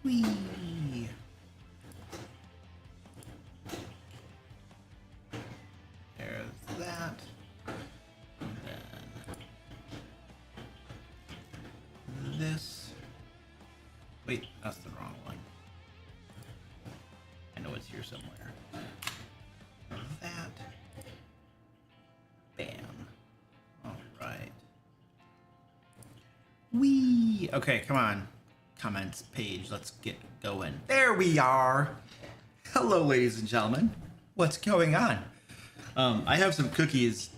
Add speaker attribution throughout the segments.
Speaker 1: Whee! There's that. And then this. Wait, that's the wrong one. I know it's here somewhere. That. Bam. All right. Whee! Okay, come on. Comments page. Let's get going. There we are. Hello, ladies and gentlemen. What's going on? I have some cookies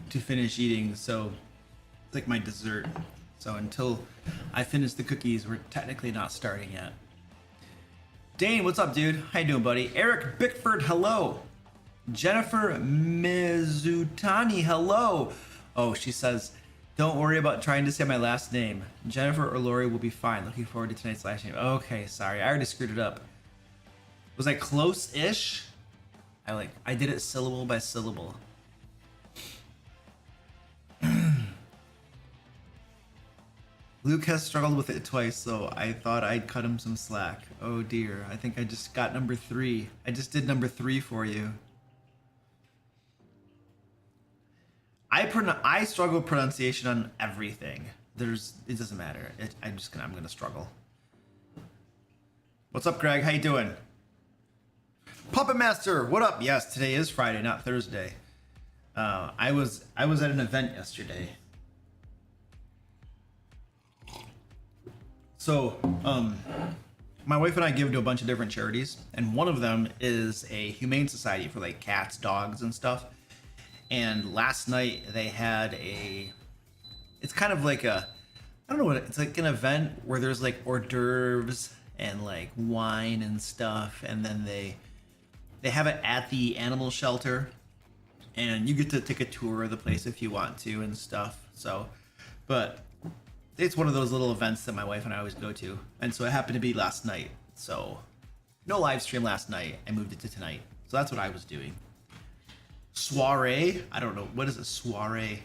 Speaker 1: to finish eating, so it's like my dessert. So until I finish the cookies, we're technically not starting yet. Dane, what's up, dude? How you doing, buddy? Eric Bickford, hello. Jennifer Mizutani, hello. Oh, she says, don't worry about trying to say my last name. Jennifer or Lori will be fine. Looking forward to tonight's last name. Okay, sorry. I already screwed it up. Was I close-ish? I did it syllable by syllable. Luke has struggled with it twice, so I thought I'd cut him some slack. Oh dear, I think I just got number 3. I just did number 3 for you. I struggle with pronunciation on everything. It doesn't matter. I'm gonna struggle. What's up, Greg? How you doing? Puppet Master, what up? Yes, today is Friday, not Thursday. I was at an event yesterday. So, my wife and I give to a bunch of different charities, and one of them is a humane society for like cats, dogs, and stuff. And last night they had it's kind of like I don't know it's like an event where there's like hors d'oeuvres and like wine and stuff, and then they have it at the animal shelter, and you get to take a tour of the place if you want to and stuff. So, but it's one of those little events that my wife and I always go to, and so it happened to be last night. So no live stream last night. I moved it to tonight. So that's what I was doing. Soiree? I don't know. What is a soiree?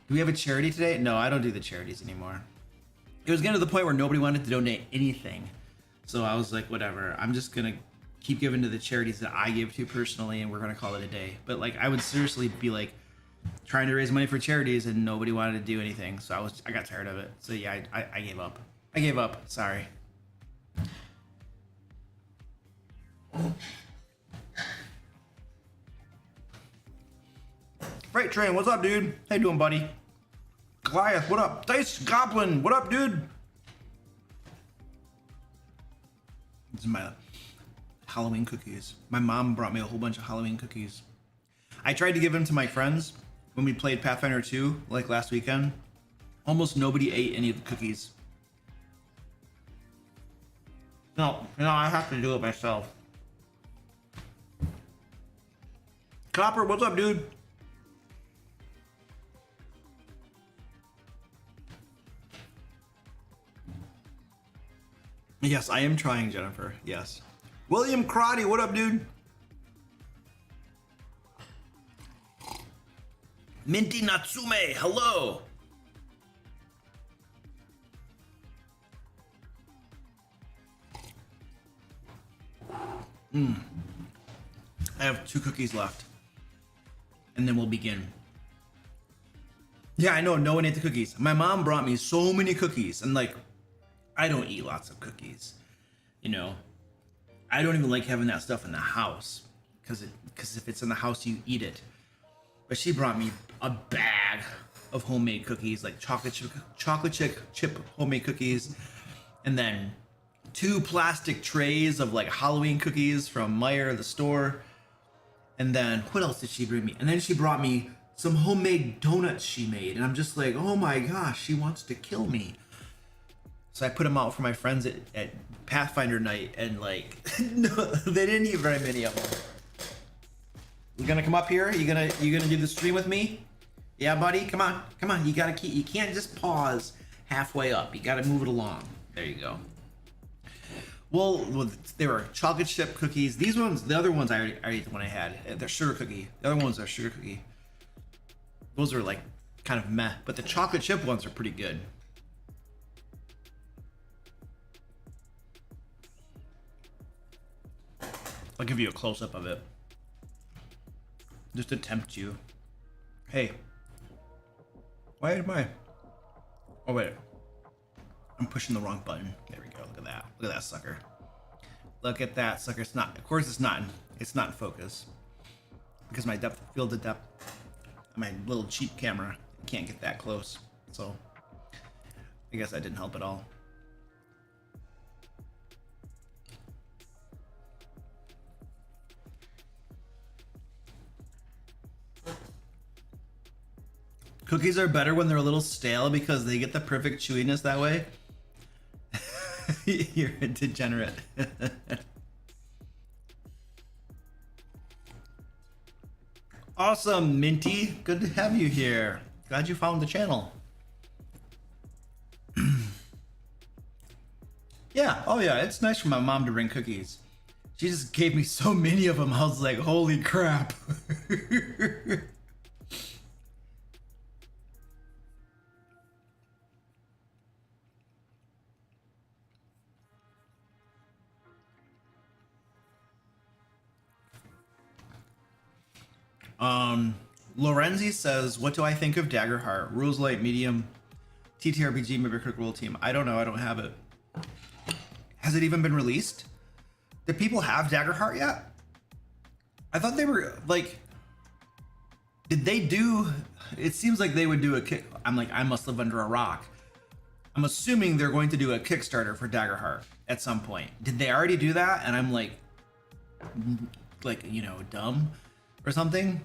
Speaker 1: Do we have a charity today? No, I don't do the charities anymore. It was getting to the point where nobody wanted to donate anything. So I was like, whatever. I'm just going to keep giving to the charities that I give to personally, and we're going to call it a day. But like, I would seriously be like trying to raise money for charities and nobody wanted to do anything. So I got tired of it. So yeah, I gave up. I gave up. Sorry. Freight Train, what's up, dude? How you doing, buddy? Goliath, what up? Dice Goblin, what up, dude? This is my Halloween cookies. My mom brought me a whole bunch of Halloween cookies. I tried to give them to my friends when we played Pathfinder 2, like last weekend. Almost nobody ate any of the cookies. No, I have to do it myself. Copper, what's up, dude? Yes, I am trying, Jennifer. Yes. William Crotty, what up, dude? Minty Natsume, hello. I have 2 cookies left. And then we'll begin. Yeah, I know, no one ate the cookies. My mom brought me so many cookies, and like, I don't eat lots of cookies. You know, I don't even like having that stuff in the house, because if it's in the house, you eat it. But she brought me a bag of homemade cookies, like chocolate chip homemade cookies, and then 2 plastic trays of like Halloween cookies from Meyer, the store. And then what else did she bring me? And then she brought me some homemade donuts she made, and I'm just like, oh my gosh, she wants to kill me. So I put them out for my friends at Pathfinder night, and like, no, they didn't eat very many of them. You gonna come up here? You gonna do the stream with me? Yeah, buddy, come on. You can't just pause halfway up. You gotta move it along. There you go. Well, they were chocolate chip cookies. These ones, the other ones I already ate the one I had. They're sugar cookie. The other ones are sugar cookie. Those are like kind of meh, but the chocolate chip ones are pretty good. I'll give you a close-up of it. Just to tempt you. Hey. Why am I? Oh, wait. I'm pushing the wrong button. There we go. Look at that. Look at that sucker. Look at that sucker. It's not, of course it's not in focus. Because my field of depth, my little cheap camera can't get that close. So, I guess that didn't help at all. Cookies are better when they're a little stale because they get the perfect chewiness that way. You're a degenerate. Awesome, Minty. Good to have you here. Glad you found the channel. Yeah, oh yeah, it's nice for my mom to bring cookies. She just gave me so many of them. I was like, holy crap. Lorenzi says, what do I think of Daggerheart? Rules light, medium, TTRPG, maybe Critical Role Team. I don't know, I don't have it. Has it even been released? Do people have Daggerheart yet? I thought they were, like, did they do, it seems like they would do a kick. I'm like, I must live under a rock. I'm assuming they're going to do a Kickstarter for Daggerheart at some point. Did they already do that? And I'm like, you know, dumb or something.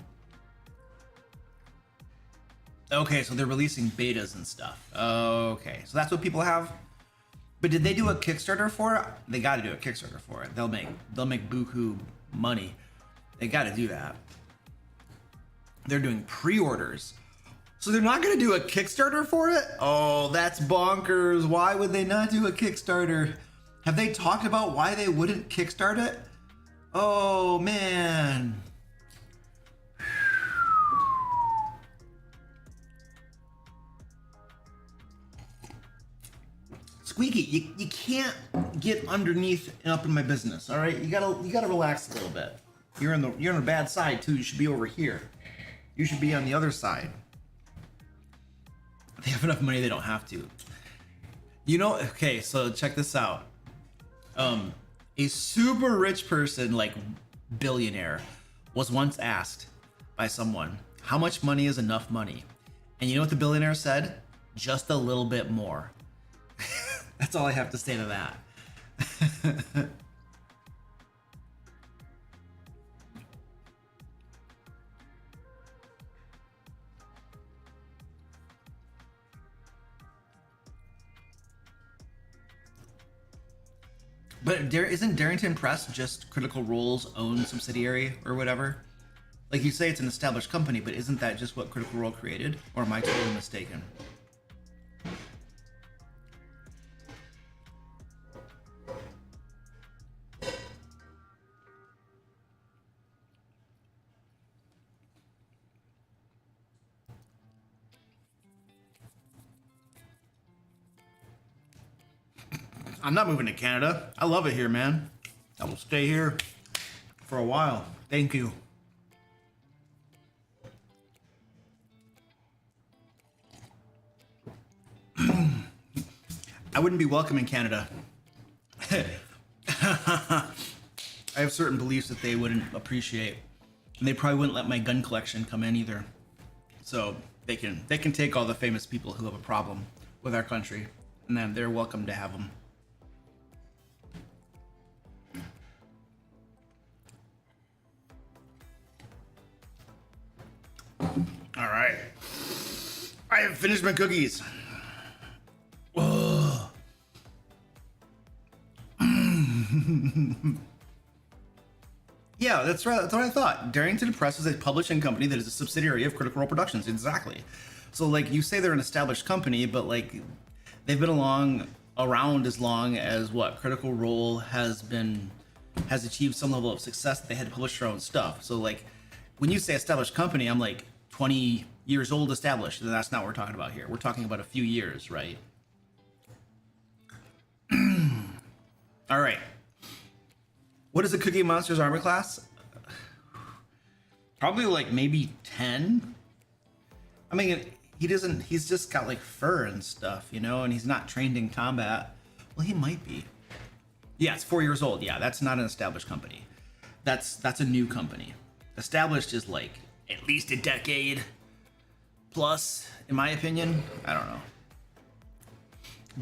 Speaker 1: Okay, so they're releasing betas and stuff. Okay, so that's what people have. But did they do a Kickstarter for it? They got to do a Kickstarter for it. They'll make buku money. They got to do that. They're doing pre-orders. So they're not going to do a Kickstarter for it? Oh, that's bonkers. Why would they not do a Kickstarter? Have they talked about why they wouldn't kickstart it? Oh, man. Squeaky, you can't get underneath and up in my business, all right? You gotta relax a little bit. You're on the bad side too. You should be over here. You should be on the other side. They have enough money, they don't have to. You know, okay, so check this out. A super rich person, like billionaire, was once asked by someone, how much money is enough money? And you know what the billionaire said? Just a little bit more. That's all I have to say to that. But isn't Darrington Press just Critical Role's own subsidiary or whatever? Like you say it's an established company, but isn't that just what Critical Role created? Or am I totally mistaken? I'm not moving to Canada. I love it here, man. I will stay here for a while. Thank you. I wouldn't be welcome in Canada. I have certain beliefs that they wouldn't appreciate. And they probably wouldn't let my gun collection come in either. So they can take all the famous people who have a problem with our country, and then they're welcome to have them. All right, I have finished my cookies. Oh. Yeah, that's right. That's what I thought. Darrington Press is a publishing company that is a subsidiary of Critical Role Productions. Exactly. So, like, you say they're an established company, but like, they've been around as long as what Critical Role has achieved some level of success. That they had to publish their own stuff. So, like, when you say established company, I'm like 20 years old established, and that's not what we're talking about here. We're talking about a few years, right? All right. What is a Cookie Monster's armor class? Probably like maybe 10. I mean, he's just got like fur and stuff, you know, and he's not trained in combat. Well, he might be. Yeah, it's 4 years old. Yeah, that's not an established company. That's a new company. Established is like at least a decade plus, in my opinion. I don't know.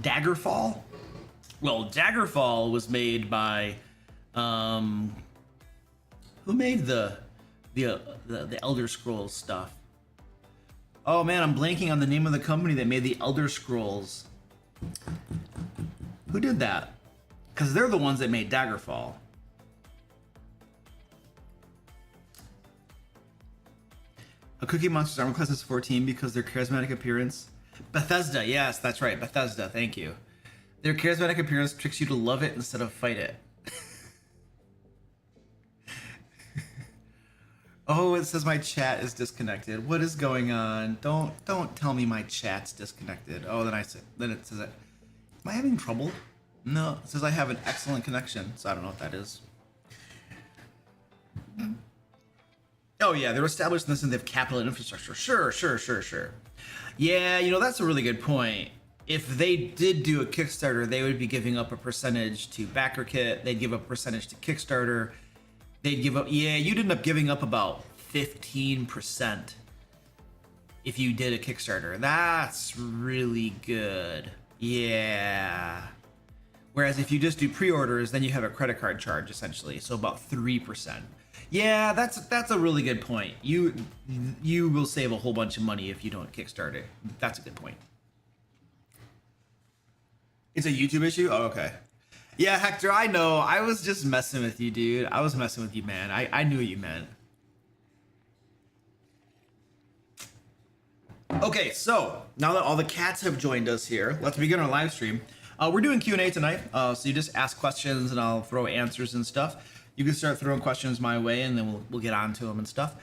Speaker 1: Daggerfall? Well, Daggerfall was made by who made the Elder Scrolls stuff? Oh man, I'm blanking on the name of the company that made the Elder Scrolls. Who did that? Because they're the ones that made Daggerfall. A Cookie Monster's armor class is 14 because their charismatic appearance. Bethesda, yes, that's right. Bethesda, thank you. Their charismatic appearance tricks you to love it instead of fight it. Oh, it says my chat is disconnected. What is going on? Don't tell me my chat's disconnected. Oh, then it says it. Am I having trouble? No, it says I have an excellent connection, so I don't know what that is. Oh yeah, they're established in this and they have capital and infrastructure. Sure. Yeah, you know, that's a really good point. If they did do a Kickstarter, they would be giving up a percentage to BackerKit. They'd give up a percentage to Kickstarter. They'd give up, yeah, you'd end up giving up about 15% if you did a Kickstarter. That's really good. Yeah. Whereas if you just do pre-orders, then you have a credit card charge essentially, so about 3%. Yeah, that's a really good point. You will save a whole bunch of money if you don't Kickstart it. That's a good point. It's a YouTube issue? Oh, okay. Yeah, Hector, I know. I was just messing with you, dude. I was messing with you, man. I knew what you meant. Okay, so now that all the cats have joined us here, let's begin our live stream. We're doing Q&A tonight, so you just ask questions and I'll throw answers and stuff. You can start throwing questions my way and then we'll get on to them and stuff.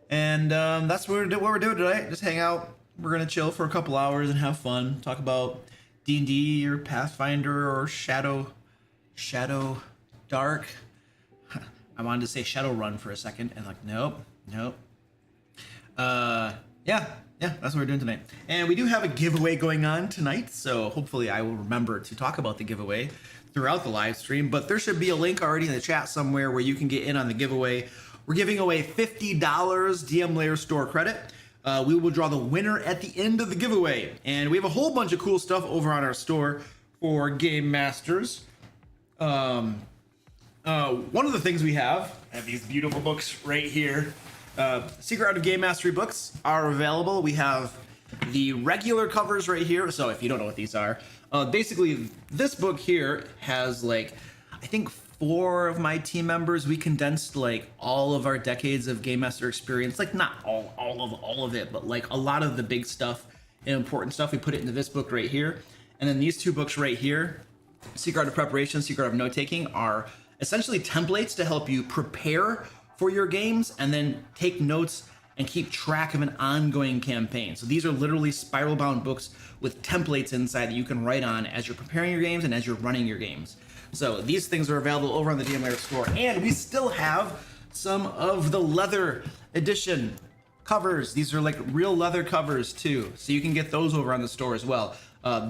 Speaker 1: And that's what we're doing tonight. Just hang out. We're going to chill for a couple hours and have fun. Talk about D&D or Pathfinder or Shadow Dark. I wanted to say Shadowrun for a second and like, nope. Yeah, that's what we're doing tonight. And we do have a giveaway going on tonight, so hopefully I will remember to talk about the giveaway throughout the live stream, but there should be a link already in the chat somewhere where you can get in on the giveaway. We're giving away $50 DM Lair store credit. We will draw the winner at the end of the giveaway. And we have a whole bunch of cool stuff over on our store for Game Masters. One of the things we have, I have these beautiful books right here. Secret Art of Game Mastery books are available. We have the regular covers right here. So if you don't know what these are, basically this book here has like, I think 4 of my team members, we condensed like all of our decades of Game Master experience, like not all of it, but like a lot of the big stuff and important stuff. We put it into this book right here. And then these 2 books right here, Secret Art of Preparation, Secret Art of Note Taking, are essentially templates to help you prepare for your games and then take notes and keep track of an ongoing campaign. So these are literally spiral bound books with templates inside that you can write on as you're preparing your games and as you're running your games. So these things are available over on the DM Lair store, and we still have some of the leather edition covers. These are like real leather covers too, so you can get those over on the store as well.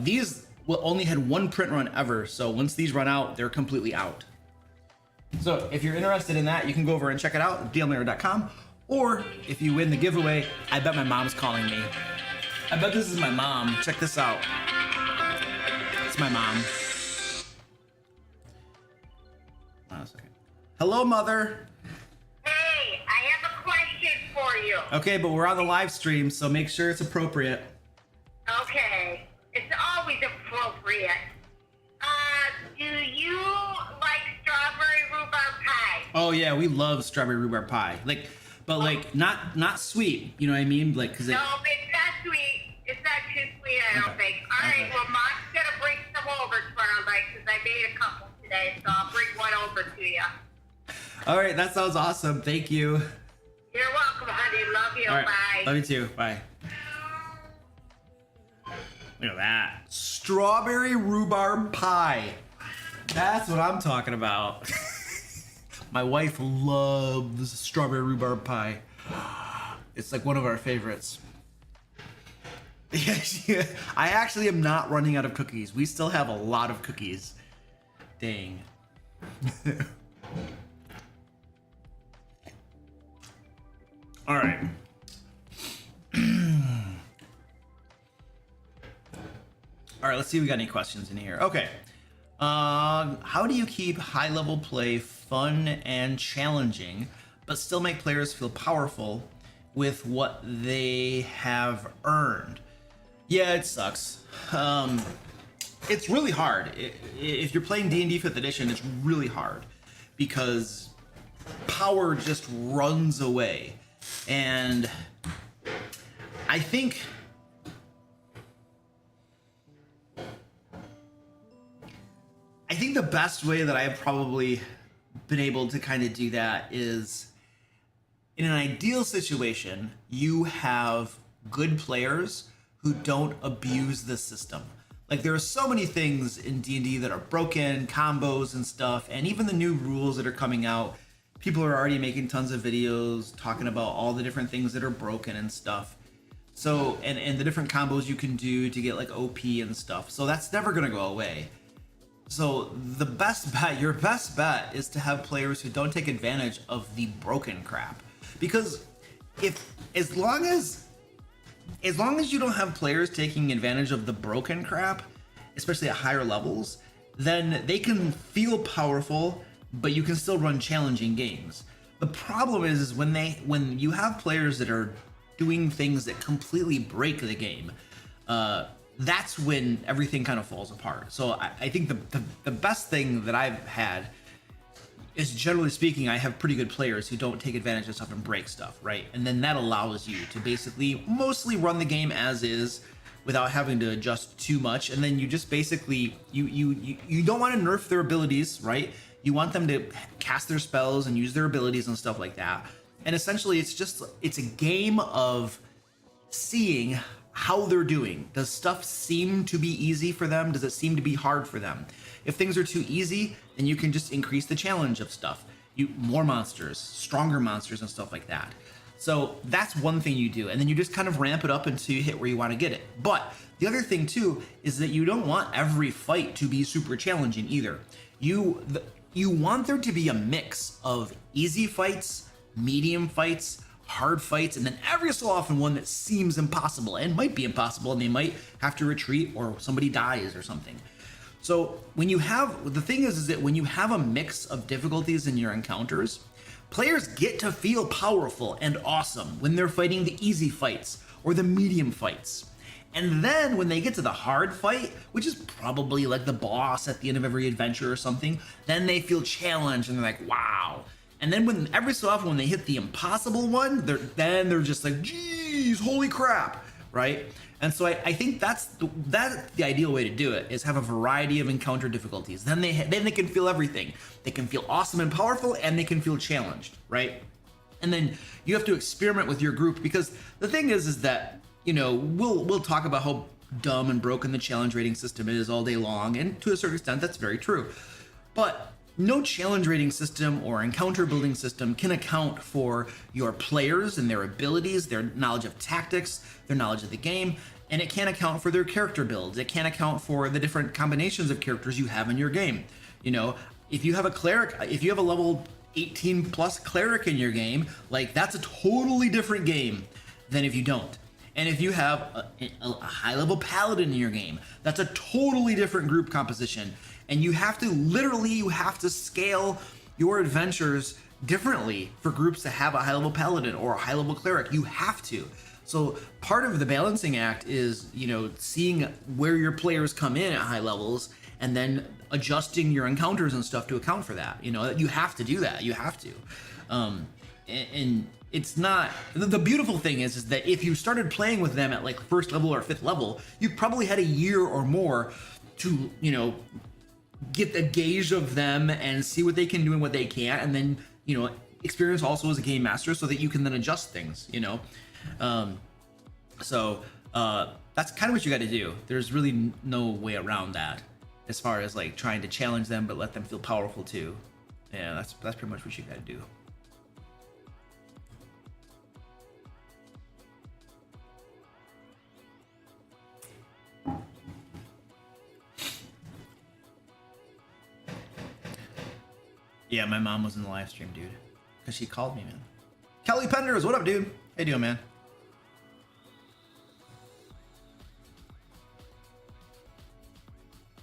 Speaker 1: These will only had 1 print run ever, so once these run out, they're completely out. So if you're interested in that, you can go over and check it out, dmlair.com. Or if you win the giveaway, I bet my mom's calling me. I bet this is my mom. Check this out. It's my mom. Hold on a second. Hello, Mother.
Speaker 2: Hey, I have a question for you.
Speaker 1: Okay, but we're on the live stream, so make sure it's appropriate.
Speaker 2: Okay, it's always appropriate. Do you like strawberry rhubarb pie?
Speaker 1: Oh yeah, we love strawberry rhubarb pie. Like, but like not sweet. You know what I mean? Like, cause
Speaker 2: No, it's not sweet. It's not too sweet, I don't think. All right, well, Mom's gonna bring some over tomorrow night because I made a couple today, so I'll bring one over to you.
Speaker 1: All right, that sounds awesome. Thank you.
Speaker 2: You're welcome, honey. Love you.
Speaker 1: All right,
Speaker 2: Bye.
Speaker 1: love you too. Bye. Look at that. Strawberry rhubarb pie. That's what I'm talking about. My wife loves strawberry rhubarb pie. It's like one of our favorites. Yeah, I actually am not running out of cookies. We still have a lot of cookies. Dang. All right. All right, let's see if we got any questions in here. Okay. How do you keep high-level play fun and challenging, but still make players feel powerful with what they have earned? Yeah, it sucks. It's really hard. If you're playing D&D 5th edition, it's really hard because power just runs away. And I think the best way that I've probably been able to kind of do that is, in an ideal situation, you have good players who don't abuse the system. Like, there are so many things in D&D that are broken, combos and stuff, and even the new rules that are coming out, people are already making tons of videos talking about all the different things that are broken and stuff. So, and the different combos you can do to get like OP and stuff. So that's never gonna go away. So the best bet, your best bet, is to have players who don't take advantage of the broken crap. Because as long as you don't have players taking advantage of the broken crap, especially at higher levels, then they can feel powerful, but you can still run challenging games. The problem is when you have players that are doing things that completely break the game, that's when everything kind of falls apart. So I think the best thing that I've had is, generally speaking, I have pretty good players who don't take advantage of stuff and break stuff, right? And then that allows you to basically mostly run the game as is without having to adjust too much. And then you just basically, you don't want to nerf their abilities, right? You want them to cast their spells and use their abilities and stuff like that. And essentially it's a game of seeing how they're doing. Does stuff seem to be easy for them? Does it seem to be hard for them? If things are too easy, then you can just increase the challenge of stuff. More monsters, stronger monsters and stuff like that. So that's one thing you do. And then you just kind of ramp it up until you hit where you want to get it. But the other thing too is that you don't want every fight to be super challenging either. You want there to be a mix of easy fights, medium fights, hard fights, and then every so often one that seems impossible and might be impossible, and they might have to retreat or somebody dies or something. So the thing is that when you have a mix of difficulties in your encounters, players get to feel powerful and awesome when they're fighting the easy fights or the medium fights. And then when they get to the hard fight, which is probably like the boss at the end of every adventure or something, then they feel challenged and they're like, wow. And then every so often when they hit the impossible one, they're just like, geez, holy crap, right? And so I think that's the ideal way to do it, is have a variety of encounter difficulties. Then they can feel everything. They can feel awesome and powerful, and they can feel challenged, right? And then you have to experiment with your group, because the thing is that, you know, we'll talk about how dumb and broken the challenge rating system is all day long, and to a certain extent that's very true. But no challenge rating system or encounter building system can account for your players and their abilities, their knowledge of tactics, their knowledge of the game, and it can't account for their character builds. It can't account for the different combinations of characters you have in your game. You know, if you have a cleric, if you have a level 18 plus cleric in your game, like, that's a totally different game than if you don't. And if you have a high level paladin in your game, that's a totally different group composition. And you have to scale your adventures differently for groups that have a high level paladin or a high level cleric. You have to. So part of the balancing act is, you know, seeing where your players come in at high levels and then adjusting your encounters and stuff to account for that. You know, you have to do that. You have to. And it's not, the beautiful thing is that if you started playing with them at like first level or fifth level, you probably had a year or more to, you know, get a gauge of them and see what they can do and what they can't, and then, you know, experience also as a game master so that you can then adjust things, you know. That's kind of what you got to do. There's really no way around that, as far as like trying to challenge them but let them feel powerful too, Yeah, that's pretty much what you gotta do. Yeah, my mom was in the live stream, dude. Because she called me, man. Kelly Penders, what up, dude? How you doing, man?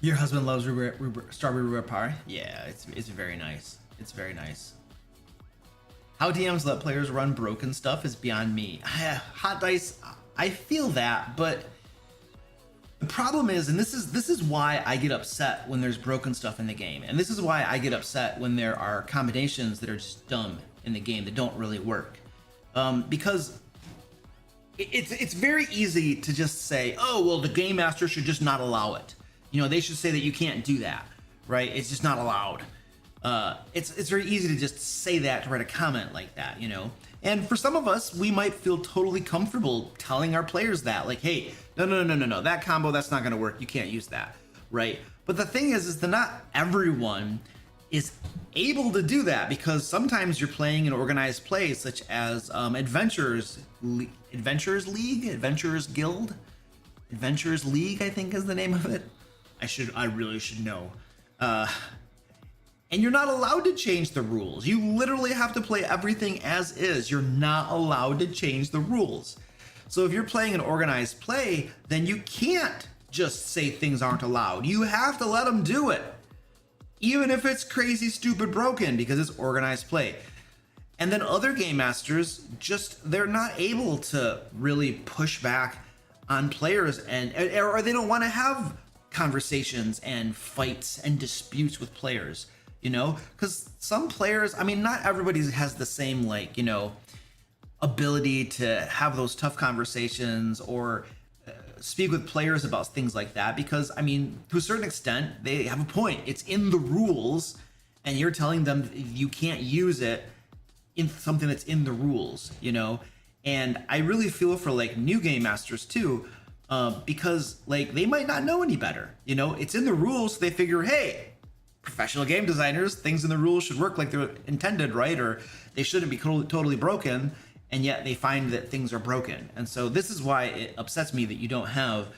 Speaker 1: Your husband loves strawberry rhubarb pie? Yeah, it's very nice. It's very nice. How DMs let players run broken stuff is beyond me. Hot Dice, I feel that, but the problem is, and this is why I get upset when there's broken stuff in the game, and this is why I get upset when there are combinations that are just dumb in the game that don't really work, because it's very easy to just say, oh well, the game master should just not allow it. You know, they should say that you can't do that, right? It's just not allowed. It's very easy to just say that, to write a comment like that, you know. And for some of us, we might feel totally comfortable telling our players that, like, hey, no, that combo, that's not gonna work. You can't use that, right? But the thing is that not everyone is able to do that, because sometimes you're playing an organized play, such as Adventurers Guild, Adventurers League, I think is the name of it. I really should know. And you're not allowed to change the rules. You literally have to play everything as is. You're not allowed to change the rules. So if you're playing an organized play, then you can't just say things aren't allowed. You have to let them do it, even if it's crazy, stupid, broken, because it's organized play. And then other game masters, they're not able to really push back on players, or they don't want to have conversations and fights and disputes with players, you know, because some players, I mean, not everybody has the same, like, you know, ability to have those tough conversations or speak with players about things like that, because I mean, to a certain extent, they have a point. It's in the rules, and you're telling them you can't use it in something that's in the rules, you know. And I really feel for like new game masters too, because like they might not know any better, you know. It's in the rules, so they figure, hey, professional game designers, things in the rules should work like they're intended, right? Or they shouldn't be totally broken, and yet they find that things are broken. And so this is why it upsets me that you don't have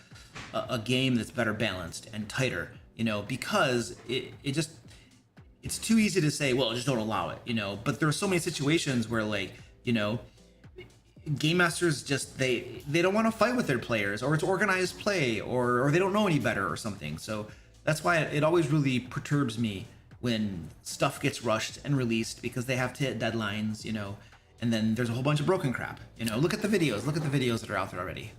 Speaker 1: a game that's better balanced and tighter, you know, because it's too easy to say, well, just don't allow it, you know. But there are so many situations where, like, you know, game masters just they don't want to fight with their players, or it's organized play, or they don't know any better or something. So that's why it always really perturbs me when stuff gets rushed and released, because they have to hit deadlines, you know, and then there's a whole bunch of broken crap, you know. Look at the videos that are out there already.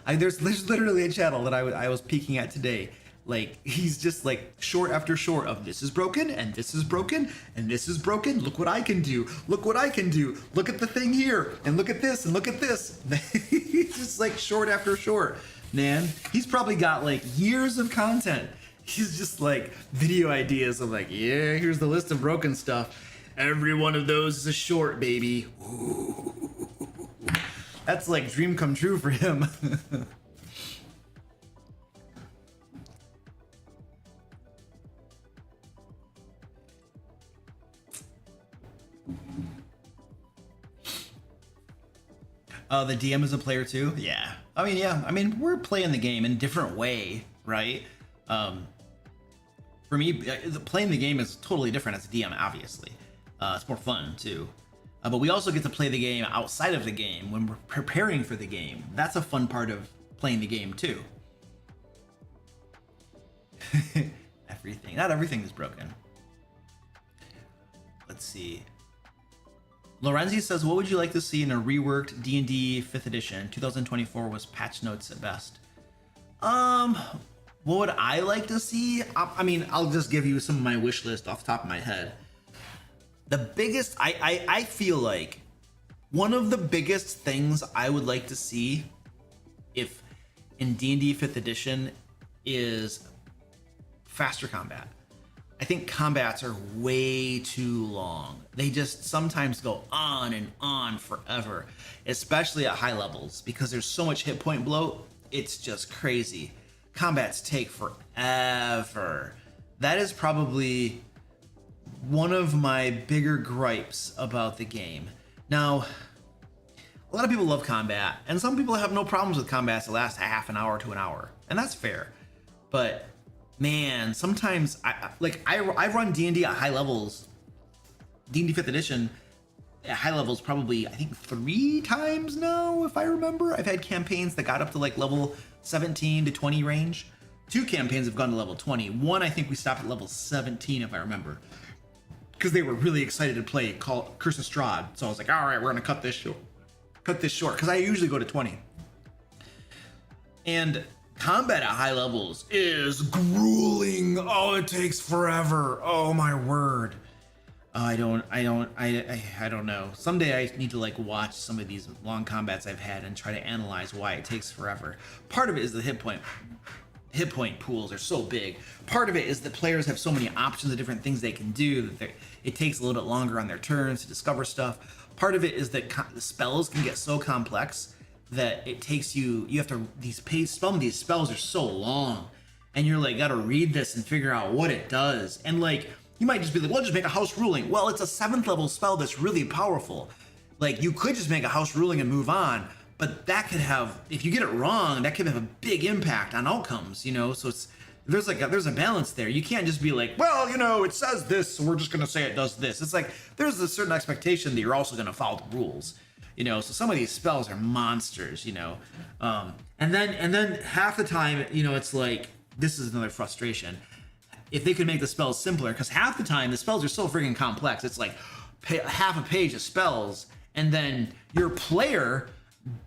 Speaker 1: There's literally a channel that I was peeking at today. Like, he's just like short after short of this is broken, and this is broken, and this is broken. Look what I can do. Look what I can do. Look at the thing here, and look at this, and look at this. He's just like short after short, man. He's probably got like years of content. He's just like video ideas of like, yeah, here's the list of broken stuff. Every one of those is a short, baby. Ooh. That's like dream come true for him. The DM is a player too? Yeah. I mean, yeah. I mean, we're playing the game in a different way, right? For me, playing the game is totally different as a DM, obviously. It's more fun too. But we also get to play the game outside of the game when we're preparing for the game. That's a fun part of playing the game too. Everything. Not everything is broken. Let's see. Lorenzi says, what would you like to see in a reworked D&D 5th edition? 2024 was patch notes at best. What would I like to see? I mean, I'll just give you some of my wish list off the top of my head. The biggest, I feel like one of the biggest things I would like to see if in D&D 5th edition is faster combat. I think combats are way too long. They just sometimes go on and on forever, especially at high levels, because there's so much hit point bloat. It's just crazy. Combats take forever. That is probably one of my bigger gripes about the game. Now, a lot of people love combat, and some people have no problems with combat that last half an hour to an hour, and that's fair. But man, sometimes I run D&D at high levels, D&D 5th edition at high levels probably I think 3 times now, if I remember. I've had campaigns that got up to like level 17 to 20 range. 2 campaigns have gone to level 20. One I think we stopped at level 17 if I remember, because they were really excited to play Curse of Strahd. So I was like, all right, we're gonna cut this short because I usually go to 20. And combat at high levels is grueling. Oh, it takes forever. Oh my word. I don't know. Someday I need to like watch some of these long combats I've had and try to analyze why it takes forever. Part of it is the hit point pools are so big. Part of it is that players have so many options of different things they can do that it takes a little bit longer on their turns to discover stuff. Part of it is that the spells can get so complex that it takes you have to some of these spells are so long, and you're like gotta read this and figure out what it does. And like you might just be like, well, just make a house ruling. Well, it's a 7th level spell that's really powerful. Like you could just make a house ruling and move on, but that could have, if you get it wrong, that could have a big impact on outcomes, you know? So there's a balance there. You can't just be like, well, you know, it says this, so we're just gonna say it does this. It's like, there's a certain expectation that you're also gonna follow the rules, you know? So some of these spells are monsters, you know? And then half the time, you know, it's like, this is another frustration. If they could make the spells simpler, because half the time the spells are so freaking complex. It's like half a page of spells, and then your player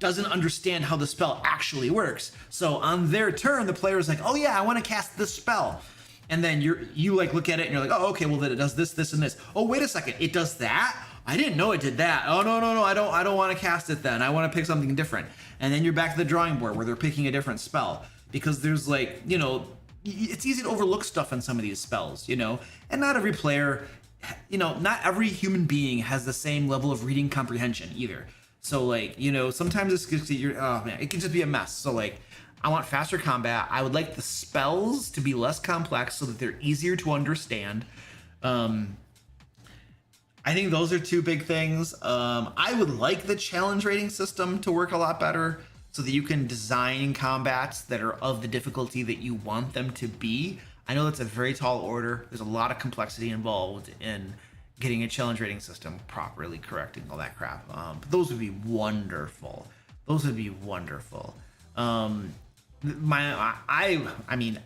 Speaker 1: doesn't understand how the spell actually works. So on their turn, the player's like, oh yeah, I want to cast this spell. And then you like look at it and you're like, oh, okay, well then it does this, this, and this. Oh, wait a second, it does that? I didn't know it did that. Oh, no, I don't want to cast it then. I want to pick something different. And then you're back to the drawing board where they're picking a different spell. Because there's like, you know, it's easy to overlook stuff in some of these spells, you know? And not every player, you know, not every human being has the same level of reading comprehension either. So like, you know, sometimes it's just, oh man, it can just be a mess. So like, I want faster combat. I would like the spells to be less complex so that they're easier to understand. I think those are 2 big things. I would like the challenge rating system to work a lot better so that you can design combats that are of the difficulty that you want them to be. I know that's a very tall order. There's a lot of complexity involved in getting a challenge rating system properly correcting all that crap. But those would be wonderful. Those would be wonderful. I mean,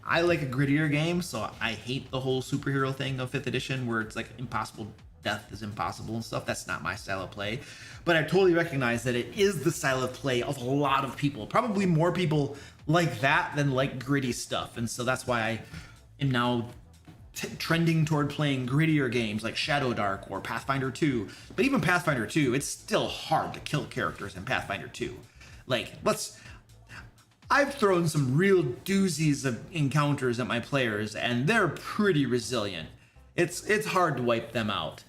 Speaker 1: I like a grittier game, so I hate the whole superhero thing of 5th edition where it's like impossible, death is impossible and stuff. That's not my style of play. But I totally recognize that it is the style of play of a lot of people. Probably more people like that than like gritty stuff. And so that's why I am now trending toward playing grittier games like Shadow Dark or Pathfinder 2. But even Pathfinder 2, it's still hard to kill characters in Pathfinder 2. Like, I've thrown some real doozies of encounters at my players, and they're pretty resilient. It's hard to wipe them out.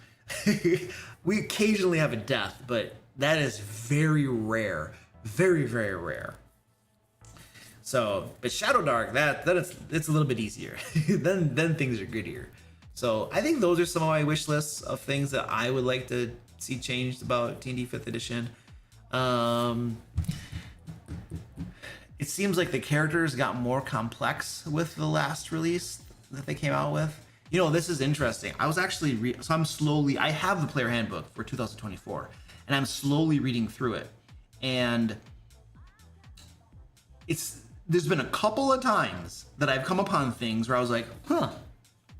Speaker 1: We occasionally have a death, but that is very rare. Very, very rare. So, but Shadow Dark, it's a little bit easier. then things are grittier. So I think those are some of my wish lists of things that I would like to see changed about D&D 5th edition. It seems like the characters got more complex with the last release that they came out with. You know, this is interesting. I was actually I have the player handbook for 2024, and I'm slowly reading through it. And there's been a couple of times that I've come upon things where I was like, huh,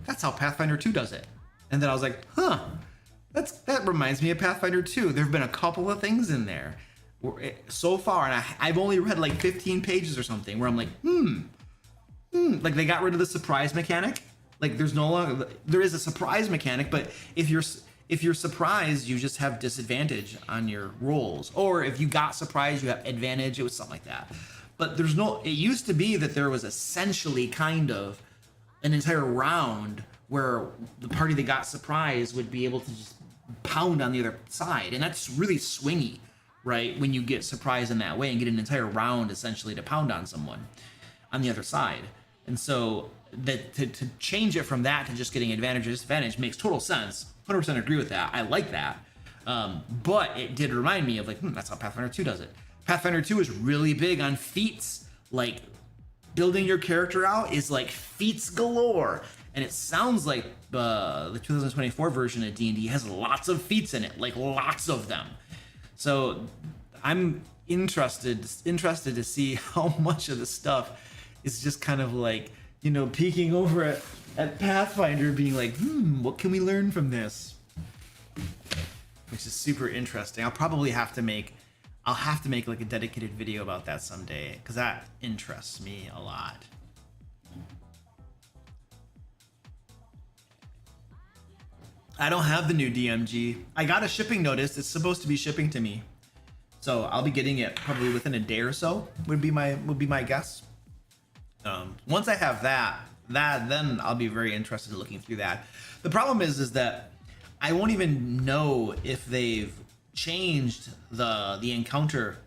Speaker 1: that's how Pathfinder 2 does it. And then I was like, huh, that reminds me of Pathfinder 2. There have been a couple of things in there so far, and I've only read like 15 pages or something where I'm like, like they got rid of the surprise mechanic. Like there is a surprise mechanic, but if you're surprised, you just have disadvantage on your rolls. Or if you got surprised, you have advantage. It was something like that. But it used to be that there was essentially kind of an entire round where the party that got surprised would be able to just pound on the other side. And that's really swingy, right? When you get surprised in that way and get an entire round essentially to pound on someone on the other side. And so that to change it from that to just getting advantage or disadvantage makes total sense. 100% agree with that. I like that. But it did remind me of like, that's how Pathfinder 2 does it. Pathfinder 2 is really big on feats. Like building your character out is like feats galore. And it sounds like the 2024 version of D&D has lots of feats in it, like lots of them. So I'm interested to see how much of the stuff is just kind of like, you know, peeking over at Pathfinder being like, what can we learn from this? Which is super interesting. I'll have to make like a dedicated video about that someday, because that interests me a lot. I don't have the new DMG. I got a shipping notice. It's supposed to be shipping to me, so I'll be getting it probably within a day or so. Would be my guess. Once I have that then I'll be very interested in looking through that. The problem is that I won't even know if they've changed the encounter,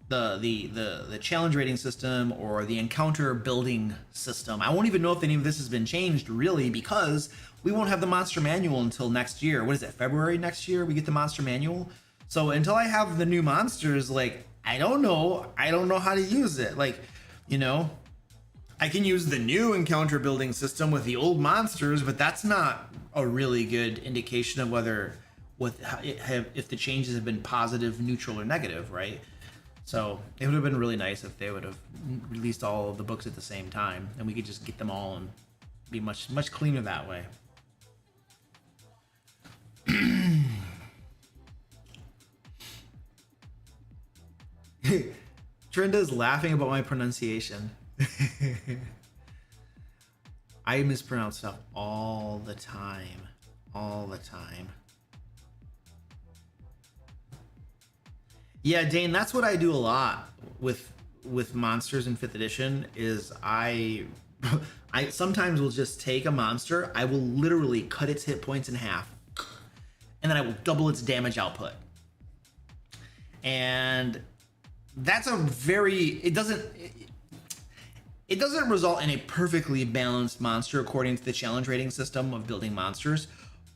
Speaker 1: the challenge rating system or the encounter building system. I won't even know if any of this has been changed really, because we won't have the monster manual until next year. What is it, February next year we get the monster manual? So until I have the new monsters, like, I don't know how to use it. Like, you know, I can use the new encounter building system with the old monsters, but that's not a really good indication of whether if the changes have been positive, neutral, or negative, right? So it would have been really nice if they would have released all of the books at the same time, and we could just get them all and be much cleaner that way. Trinda's laughing about my pronunciation. I mispronounce stuff all the time. Yeah, Dane, that's what I do a lot with monsters in 5th edition is I sometimes will just take a monster, I will literally cut its hit points in half, and then I will double its damage output. And that's a very, it doesn't result in a perfectly balanced monster according to the challenge rating system of building monsters,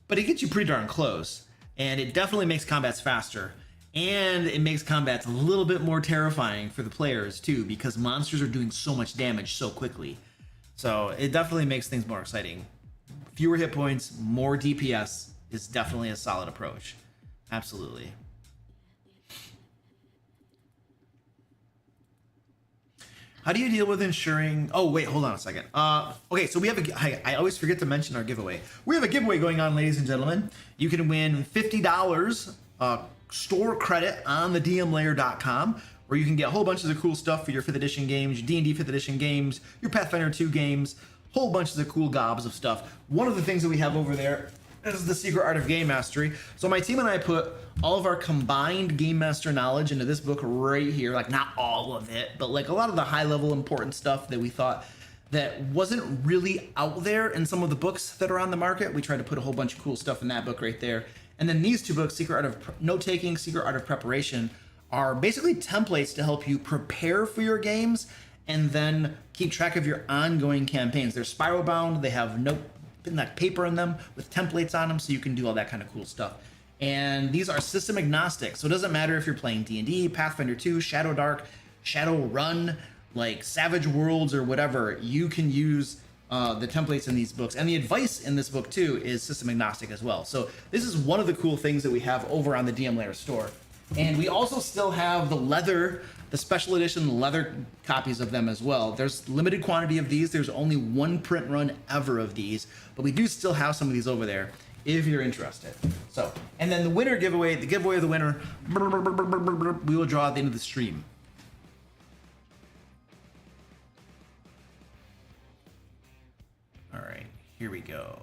Speaker 1: but it gets you pretty darn close, and it definitely makes combats faster, and it makes combats a little bit more terrifying for the players too, because monsters are doing so much damage so quickly. So it definitely makes things more exciting. Fewer hit points, more DPS is definitely a solid approach. Absolutely. How do you deal with ensuring? Oh, wait, hold on a second. Okay, so we have I always forget to mention our giveaway. We have a giveaway going on, ladies and gentlemen. You can win $50 store credit on the dmlair.com, where you can get whole bunches of cool stuff for your 5th edition games, your D&D 5th edition games, your Pathfinder 2 games, whole bunches of cool gobs of stuff. One of the things that we have over there is the Secret Art of Game Mastery. So my team and I put all of our combined Game Master knowledge into this book right here. Like, not all of it, but like a lot of the high level important stuff that we thought that wasn't really out there in some of the books that are on the market. We tried to put a whole bunch of cool stuff in that book right there. And then these two books, Secret Art of Note-Taking, Secret Art of Preparation, are basically templates to help you prepare for your games and then keep track of your ongoing campaigns. They're spiral bound. They have paper in them with templates on them, so you can do all that kind of cool stuff. And these are system agnostic, so it doesn't matter if you're playing D&D, Pathfinder 2, Shadow Dark, Shadowrun, like Savage Worlds or whatever. You can use the templates in these books, and the advice in this book too is system agnostic as well. So this is one of the cool things that we have over on the DM Lair store. And we also still have the special edition leather copies of them as well. There's limited quantity of these. There's only one print run ever of these, but we do still have some of these over there if you're interested. So, and then the giveaway of the winner, we will draw at the end of the stream. All right, here we go.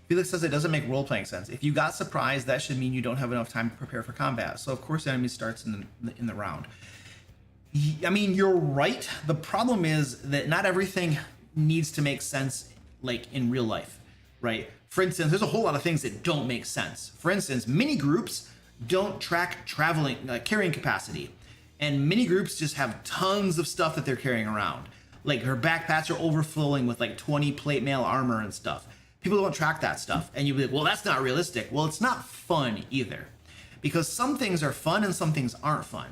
Speaker 1: Felix says it doesn't make role-playing sense. If you got surprised, that should mean you don't have enough time to prepare for combat. So of course the enemy starts in the round. I mean, you're right. The problem is that not everything needs to make sense like in real life, right? For instance, there's a whole lot of things that don't make sense. For instance, mini groups don't track carrying capacity. And many groups just have tons of stuff that they're carrying around. Like her backpacks are overflowing with like 20 plate mail armor and stuff. People don't track that stuff. And you'll be like, well, that's not realistic. Well, it's not fun either. Because some things are fun and some things aren't fun.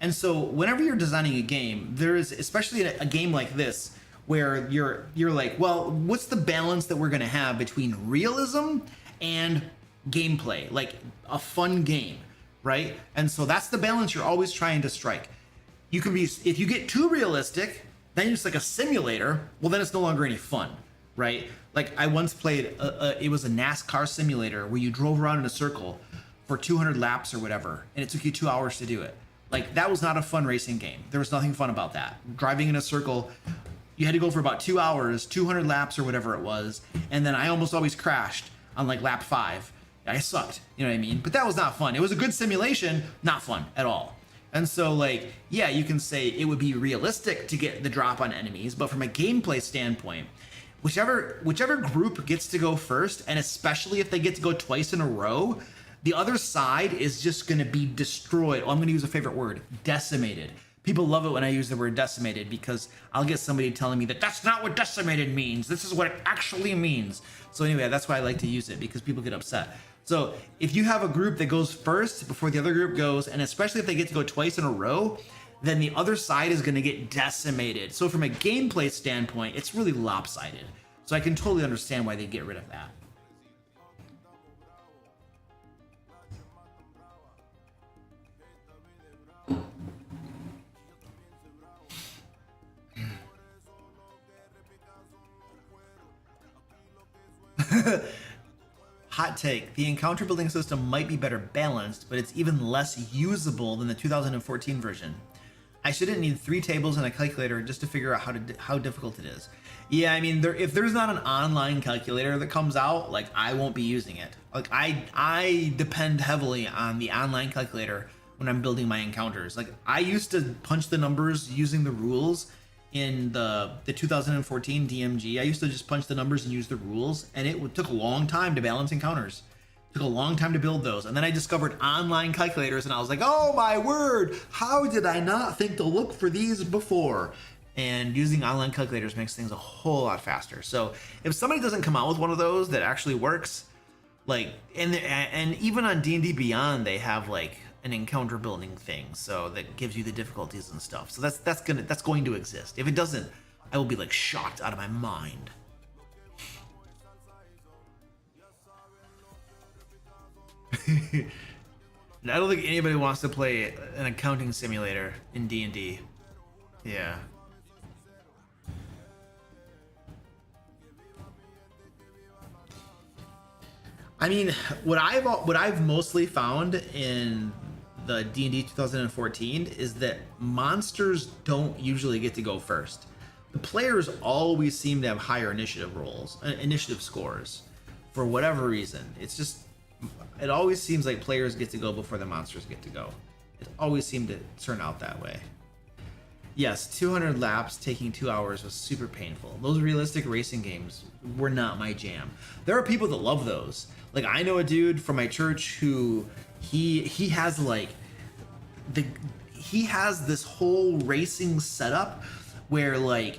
Speaker 1: And so whenever you're designing a game, there is, especially a game like this, where you're like, well, what's the balance that we're gonna have between realism and gameplay, like a fun game, right? And so that's the balance you're always trying to strike. You can be, if you get too realistic, then it's like a simulator, well then it's no longer any fun, right? Like I once played, it was a NASCAR simulator where you drove around in a circle for 200 laps or whatever, and it took you 2 hours to do it. Like that was not a fun racing game. There was nothing fun about that. Driving in a circle, you had to go for about 2 hours, 200 laps or whatever it was, and then I almost always crashed on like lap 5. I sucked, you know what I mean? But that was not fun. It was a good simulation, not fun at all. And so like, yeah, you can say it would be realistic to get the drop on enemies, but from a gameplay standpoint, whichever group gets to go first, and especially if they get to go twice in a row, the other side is just gonna be destroyed. Oh, I'm gonna use a favorite word, decimated. People love it when I use the word decimated because I'll get somebody telling me that that's not what decimated means. This is what it actually means. So anyway, that's why I like to use it, because people get upset. So if you have a group that goes first before the other group goes, and especially if they get to go twice in a row, then the other side is gonna get decimated. So from a gameplay standpoint, it's really lopsided. So I can totally understand why they get rid of that. Hot take, the encounter building system might be better balanced, but it's even less usable than the 2014 version. I shouldn't need 3 tables and a calculator just to figure out how difficult it is. Yeah, I mean, if there's not an online calculator that comes out, like I won't be using it. Like I depend heavily on the online calculator when I'm building my encounters. Like I used to punch the numbers using the rules in the 2014 DMG. I used to just punch the numbers and use the rules, and it took a long time to balance encounters. It took a long time to build those. And then I discovered online calculators and I was like, oh my word, how did I not think to look for these before? And using online calculators makes things a whole lot faster. So if somebody doesn't come out with one of those that actually works, like, and even on D&D Beyond, they have like an encounter building thing, so that gives you the difficulties and stuff. So that's going to exist. If it doesn't, I will be like shocked out of my mind. I don't think anybody wants to play an accounting simulator in D&D. Yeah. I mean, what I've mostly found in the D&D 2014 is that monsters don't usually get to go first. The players always seem to have higher initiative scores, for whatever reason. It always seems like players get to go before the monsters get to go. It always seemed to turn out that way. Yes, 200 laps taking 2 hours was super painful. Those realistic racing games were not my jam. There are people that love those. Like I know a dude from my church who he has like he has this whole racing setup where like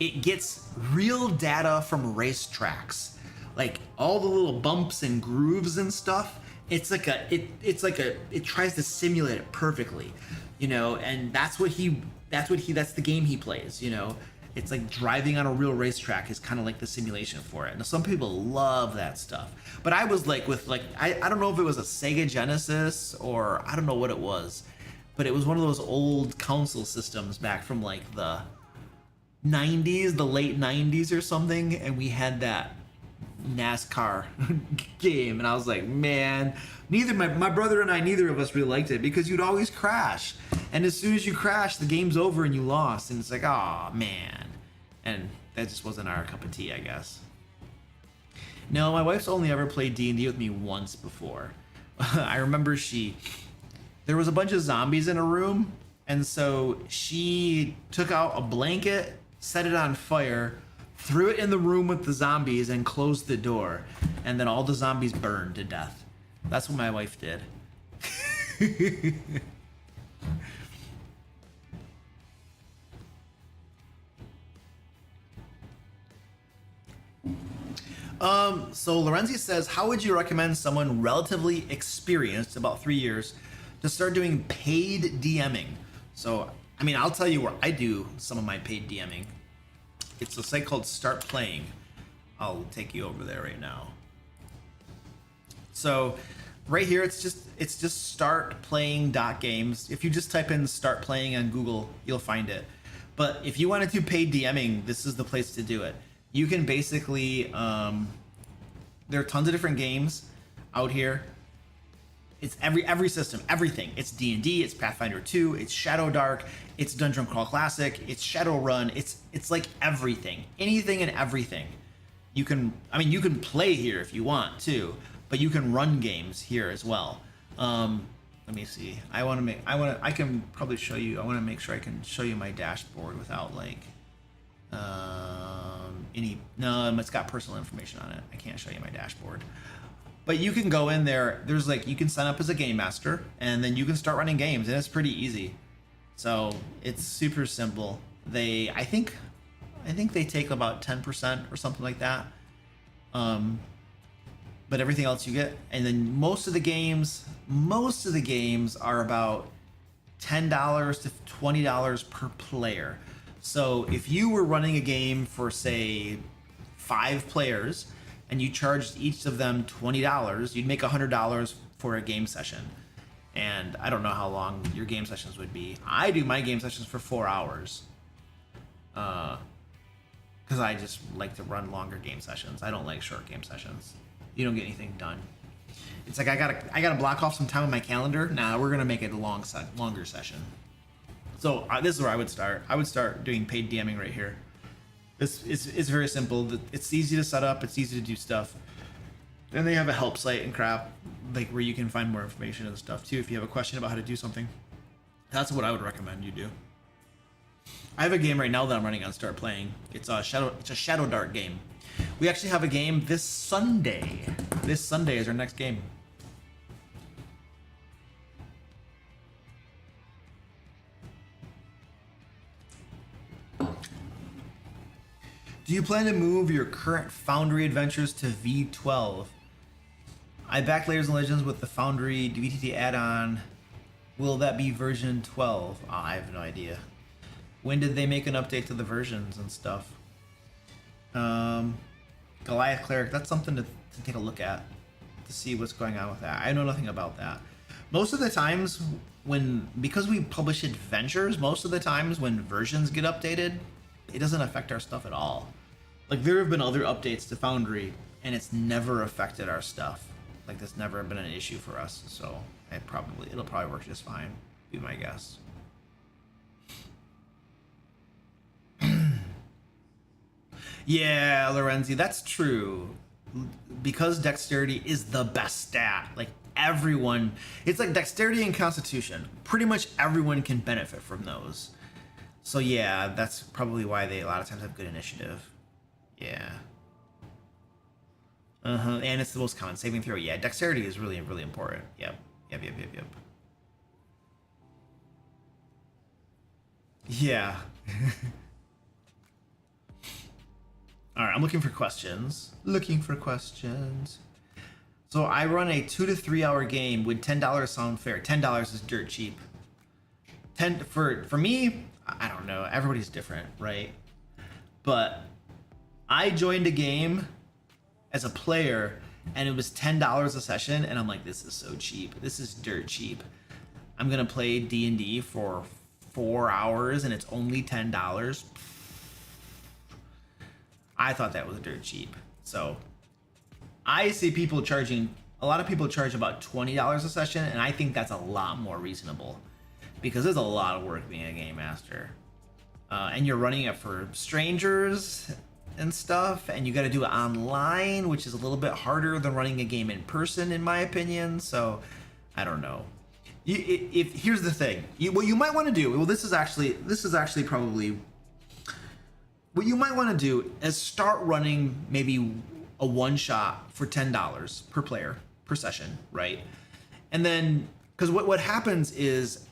Speaker 1: it gets real data from racetracks, like all the little bumps and grooves and stuff. It tries to simulate it perfectly, you know, and that's the game he plays, you know. It's like driving on a real racetrack is kind of like the simulation for it. Now some people love that stuff, but I was like I don't know if it was a Sega Genesis or I don't know what it was, but it was one of those old console systems back from like the 90s, the late 90s or something, and we had that NASCAR game, and I was like, man, my brother and I, neither of us really liked it because you'd always crash, and as soon as you crash, the game's over and you lost, and it's like, oh man, and that just wasn't our cup of tea, I guess. No, my wife's only ever played D&D with me once before. I remember there was a bunch of zombies in a room, and so she took out a blanket, set it on fire, threw it in the room with the zombies, and closed the door, and then all the zombies burned to death. That's what my wife did. So Lorenzi says, how would you recommend someone relatively experienced, about 3 years, to start doing paid DMing? So, I mean, I'll tell you where I do some of my paid DMing. It's a site called Start Playing. I'll take you over there right now. So, right here, it's just startplaying.games. If you just type in Start Playing on Google, you'll find it. But if you want to do paid DMing, this is the place to do it. You can basically, there are tons of different games out here. It's every system, everything. It's D&D, it's Pathfinder 2, it's Shadow Dark, it's Dungeon Crawl Classic, it's Shadowrun. It's like everything, anything and everything. You can play here if you want to, but you can run games here as well. Let me see. I can probably show you. I want to make sure I can show you my dashboard without like no, it's got personal information on it. I can't show you my dashboard. But you can go in there. There's like, you can sign up as a game master, and then you can start running games, and it's pretty easy. So it's super simple. I think they take about 10% or something like that. But everything else you get, and then most of the games are about $10 to $20 per player. So if you were running a game for, say, 5 players, and you charged each of them $20, you'd make $100 for a game session. And I don't know how long your game sessions would be. I do my game sessions for 4 hours. Because I just like to run longer game sessions. I don't like short game sessions. You don't get anything done. It's like I gotta block off some time on my calendar. Nah, we're gonna make it a longer session. So this is where I would start. I would start doing paid DMing right here. It's very simple. It's easy to set up. It's easy to do stuff. And they have a help site and crap, like where you can find more information and stuff too. If you have a question about how to do something, that's what I would recommend you do. I have a game right now that I'm running on Start Playing. It's a Shadow Dark game. We actually have a game this Sunday. This Sunday is our next game. Do you plan to move your current Foundry adventures to V12? I back Layers and Legends with the Foundry VTT add-on. Will that be version 12? Oh, I have no idea. When did they make an update to the versions and stuff? Goliath Cleric, that's something to take a look at to see what's going on with that. I know nothing about that. Most of the times because we publish adventures, most of the times when versions get updated, it doesn't affect our stuff at all. Like there have been other updates to Foundry and it's never affected our stuff. Like that's never been an issue for us. So it'll probably work just fine, be my guess. Yeah, Lorenzi, that's true. Because dexterity is the best stat. Like everyone, it's like dexterity and constitution. Pretty much everyone can benefit from those. So yeah, that's probably why they a lot of times have good initiative. Yeah. And it's the most common saving throw. Yeah, dexterity is really, really important. Yep. Yeah. All right, I'm looking for questions. So I run a 2 to 3 hour game. Would $10 sound fair? $10 is dirt cheap. For me, I don't know. Everybody's different, right? But I joined a game as a player, and it was $10 a session, and I'm like, this is so cheap. This is dirt cheap. I'm gonna play D&D for 4 hours, and it's only $10. I thought that was dirt cheap. So I see a lot of people charge about $20 a session, and I think that's a lot more reasonable because there's a lot of work being a game master. And you're running it for strangers and stuff, and you got to do it online, which is a little bit harder than running a game in person, in my opinion. So I don't know. Here's the thing. What you might want to do. Well, this is actually probably what you might want to do is start running maybe a one shot for $10 per player per session, right? And then because what happens is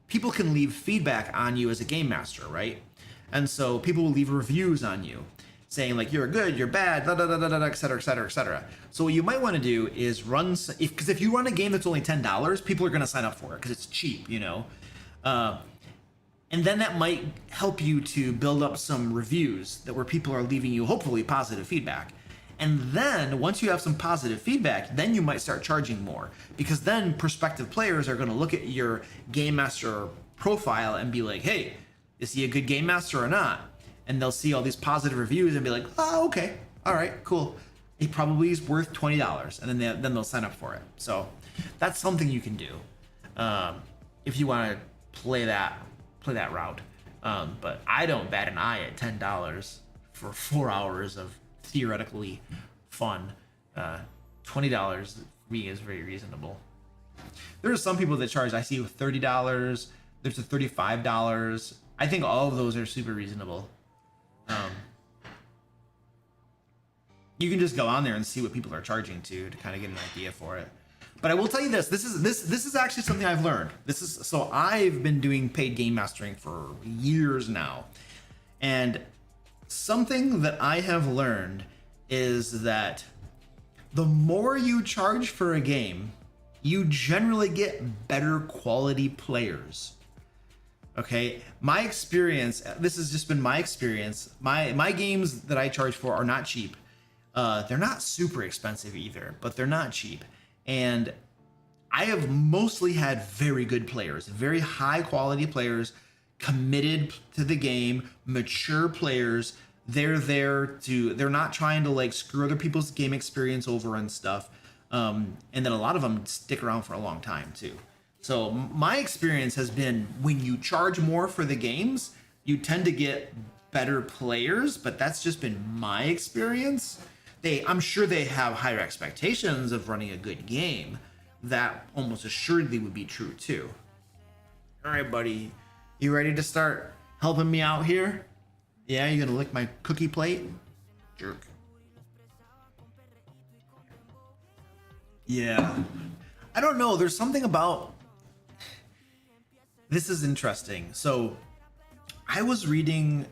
Speaker 1: people can leave feedback on you as a game master, right? And so people will leave reviews on you saying like you're good, you're bad, da da da da da, et cetera, et cetera, et cetera. So what you might want to do is run, because if you run a game that's only $10, people are going to sign up for it because it's cheap, you know. And then that might help you to build up some reviews that where people are leaving you hopefully positive feedback. And then once you have some positive feedback, then you might start charging more, because then prospective players are going to look at your game master profile and be like, hey, is he a good game master or not? And they'll see all these positive reviews and be like, oh, okay, all right, cool. He probably is worth $20, and then they'll sign up for it. So that's something you can do if you want to play that route. But I don't bat an eye at $10 for 4 hours of theoretically fun. $20 for me is very reasonable. There are some people that charge, I see $30, there's a $35. I think all of those are super reasonable. You can just go on there and see what people are charging to kind of get an idea for it. But I will tell you this is actually something I've learned. So I've been doing paid game mastering for years now. And something that I have learned is that the more you charge for a game, you generally get better quality players. Okay, my experience, this has just been my experience. My games that I charge for are not cheap. They're not super expensive either, but they're not cheap. And I have mostly had very good players, very high quality players, committed to the game, mature players. They're not trying to like screw other people's game experience over and stuff. And then a lot of them stick around for a long time too. So my experience has been when you charge more for the games, you tend to get better players, but that's just been my experience. I'm sure they have higher expectations of running a good game. That almost assuredly would be true too. All right, buddy, you ready to start helping me out here? Yeah, you gonna lick my cookie plate? Jerk. Yeah. I don't know, there's something about... This is interesting. So I was reading...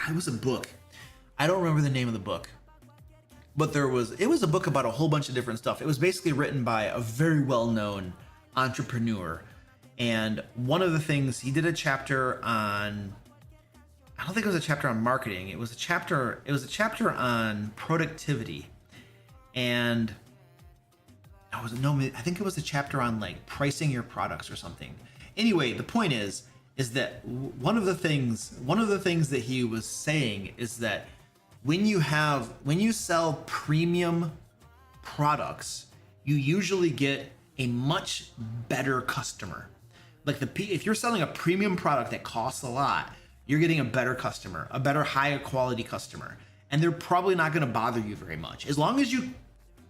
Speaker 1: it was a book. I don't remember the name of the book. But it was a book about a whole bunch of different stuff. It was basically written by a very well-known entrepreneur. And one of the things, he did a chapter on... I don't think it was a chapter on marketing. It was a chapter on productivity. And I think it was a chapter on like pricing your products or something. Anyway, the point is that one of the things that he was saying is that when you sell premium products, you usually get a much better customer. Like if you're selling a premium product that costs a lot, you're getting a better customer, a better higher quality customer, and they're probably not going to bother you very much. As long as you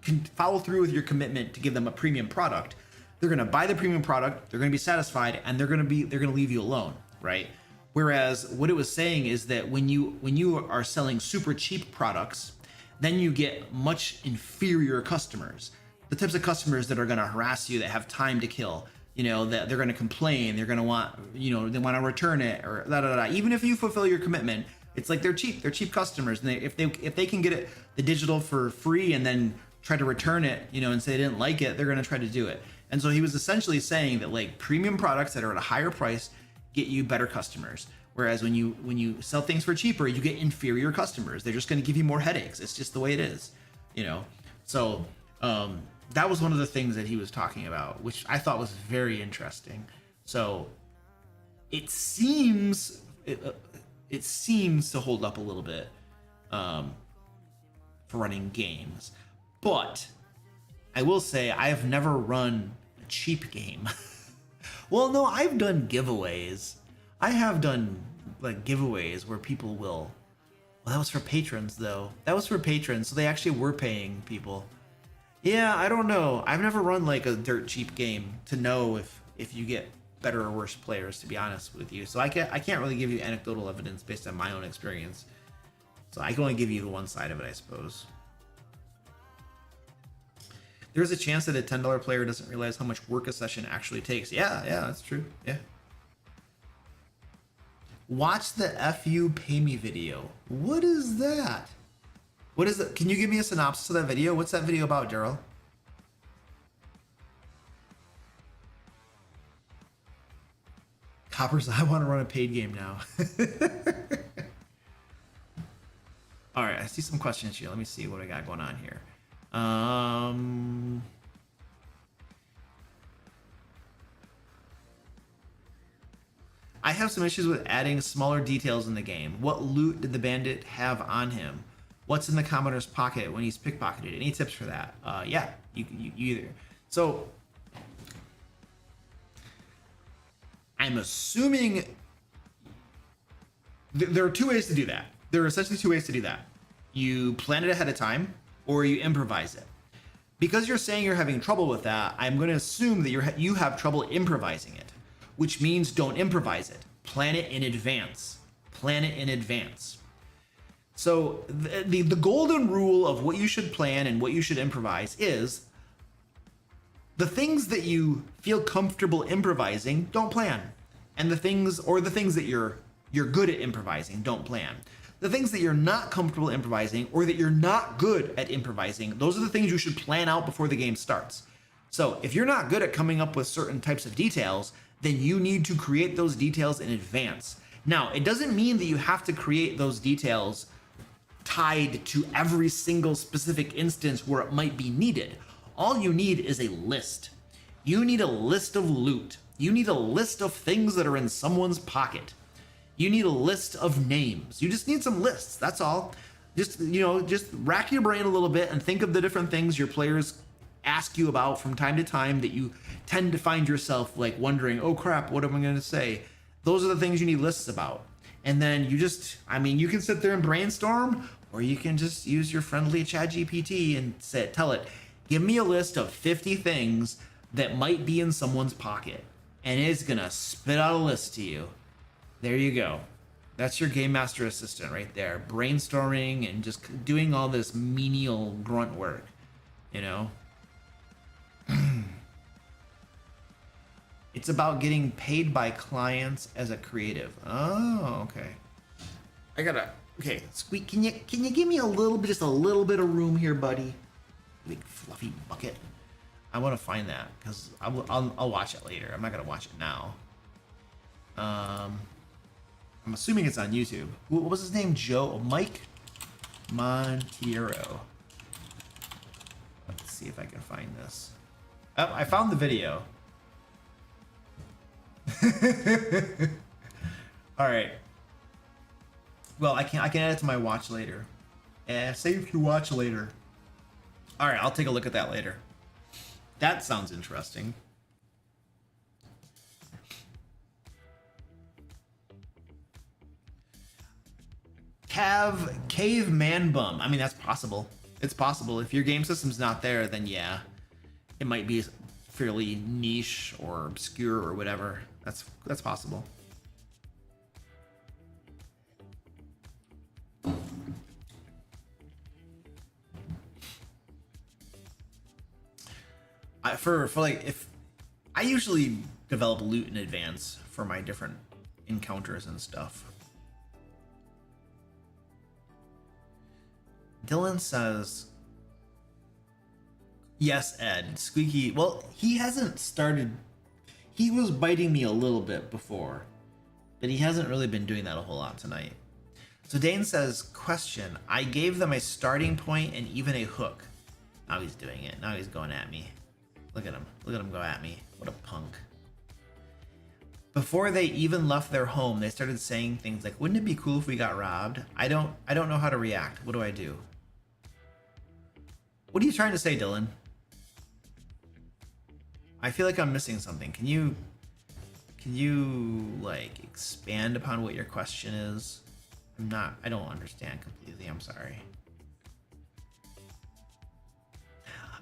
Speaker 1: can follow through with your commitment to give them a premium product, they're going to buy the premium product, they're going to be satisfied, and they're going to leave you alone, right? Whereas what it was saying is that when you are selling super cheap products, then you get much inferior customers. The types of customers that are going to harass you, that have time to kill, that they're going to complain, they're going to want, they want to return it, or da da da. Even if you fulfill your commitment, it's like they're cheap customers, and if they can get it the digital for free and then try to return it, and say they didn't like it, they're going to try to do it. And so he was essentially saying that like premium products that are at a higher price get you better customers, whereas when you sell things for cheaper, you get inferior customers. They're just going to give you more headaches. It's just the way it is, So that was one of the things that he was talking about, which I thought was very interesting. So it seems to hold up a little bit for running games, but I will say I have never run a cheap game. Well, no, I've done giveaways. I have done like giveaways where people will... Well, that was for patrons though. That was for patrons, so they actually were paying people. Yeah, I don't know. I've never run like a dirt cheap game to know if you get better or worse players, to be honest with you. So I can't really give you anecdotal evidence based on my own experience. So I can only give you the one side of it, I suppose. There's a chance that a $10 player doesn't realize how much work a session actually takes. Yeah, that's true. Yeah. Watch the FU Pay Me video. What is that? What is it? Can you give me a synopsis of that video? What's that video about, Daryl? Coppers, I want to run a paid game now. All right, I see some questions here. Let me see what I got going on here. I have some issues with adding smaller details in the game. What loot did the bandit have on him? What's in the commoner's pocket when he's pickpocketed? Any tips for that? Yeah, you either. So I'm assuming there are two ways to do that. There are essentially two ways to do that. You plan it ahead of time, or you improvise it. Because you're saying you're having trouble with that, I'm going to assume that you have trouble improvising it, which means don't improvise it. Plan it in advance. Plan it in advance. So the golden rule of what you should plan and what you should improvise is the things that you feel comfortable improvising, don't plan. And the things that you're good at improvising, don't plan. The things that you're not comfortable improvising or that you're not good at improvising, those are the things you should plan out before the game starts. So if you're not good at coming up with certain types of details, then you need to create those details in advance. Now, it doesn't mean that you have to create those details tied to every single specific instance where it might be needed. All you need is a list. You need a list of loot. You need a list of things that are in someone's pocket. You need a list of names. You just need some lists, that's all. Just rack your brain a little bit and think of the different things your players ask you about from time to time that you tend to find yourself like wondering, oh crap, what am I gonna say? Those are the things you need lists about. And then you can sit there and brainstorm, or you can just use your friendly ChatGPT and tell it, give me a list of 50 things that might be in someone's pocket. And it's gonna spit out a list to you. There you go. That's your game master assistant right there, brainstorming and just doing all this menial grunt work, you know? It's about getting paid by clients as a creative. Oh, okay. Okay, Squeak, can you give me just a little bit of room here, buddy? Big fluffy bucket. I want to find that because I'll watch it later. I'm not gonna watch it now. I'm assuming it's on YouTube. What was his name? Mike Montiero. Let's see if I can find this. Oh, I found the video. All right. Well, I can add it to my watch later. Save to watch later. All right, I'll take a look at that later. That sounds interesting. Caveman Bum. I mean, that's possible. It's possible. If your game system's not there, then yeah, it might be fairly niche or obscure or whatever. That's possible. If I usually develop loot in advance for my different encounters and stuff. Dylan says, yes, Ed. Squeaky, well, he hasn't started. He was biting me a little bit before, but he hasn't really been doing that a whole lot tonight. So Dane says, question, I gave them a starting point and even a hook. Now he's doing it. Now he's going at me. Look at him. Look at him go at me. What a punk. Before they even left their home, they started saying things like, wouldn't it be cool if we got robbed? I don't know how to react. What do I do? What are you trying to say, Dylan? I feel like I'm missing something. Can you like expand upon what your question is? I don't understand completely. I'm sorry.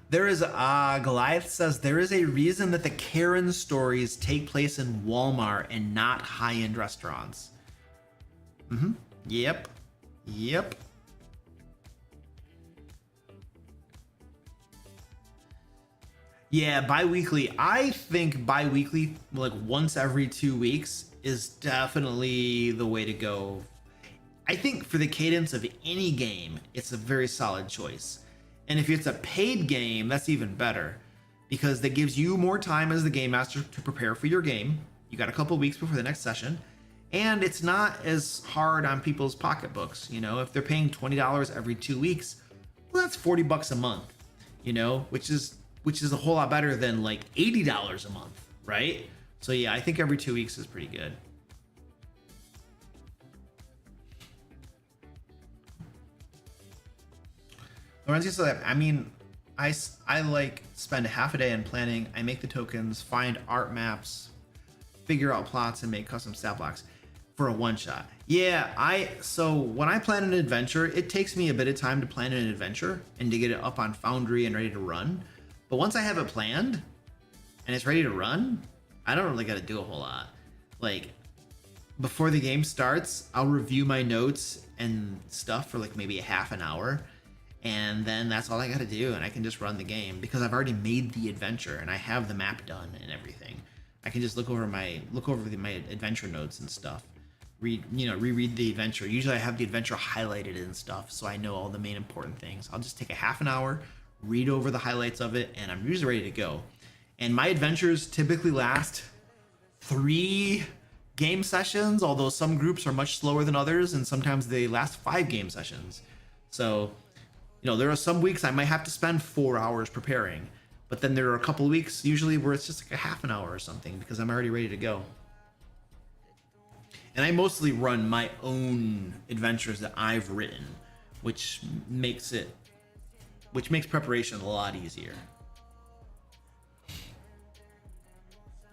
Speaker 1: There is Goliath says there is a reason that the Karen stories take place in Walmart and not high-end restaurants. Yep. Yeah, bi-weekly. I think bi-weekly, like once every 2 weeks, is definitely the way to go. I think for the cadence of any game, it's a very solid choice. And if it's a paid game, that's even better because that gives you more time as the game master to prepare for your game. You got a couple weeks before the next session, and it's not as hard on people's pocketbooks. You know, if they're paying $20 every 2 weeks, well, that's $40 a month. You know, which is a whole lot better than like $80 a month, right? So yeah, I think every 2 weeks is pretty good. Lorenzo said, I mean, I like spend half a day in planning. I make the tokens, find art maps, figure out plots, and make custom stat blocks for a one shot. Yeah, so when I plan an adventure, it takes me a bit of time to plan an adventure and to get it up on Foundry and ready to run. But once I have it planned and it's ready to run, I don't really got to do a whole lot. Like before the game starts, I'll review my notes and stuff for like maybe a half an hour. And then that's all I got to do. And I can just run the game because I've already made the adventure and I have the map done and everything. I can just look over my adventure notes and stuff. Reread the adventure. Usually I have the adventure highlighted and stuff, so I know all the main important things. I'll just take a half an hour, read over the highlights of it, and I'm usually ready to go. And my adventures typically last 3 game sessions, although some groups are much slower than others, and sometimes they last 5 game sessions. So, there are some weeks I might have to spend 4 hours preparing, but then there are a couple of weeks usually where it's just like a half an hour or something because I'm already ready to go. And I mostly run my own adventures that I've written, which makes preparation a lot easier.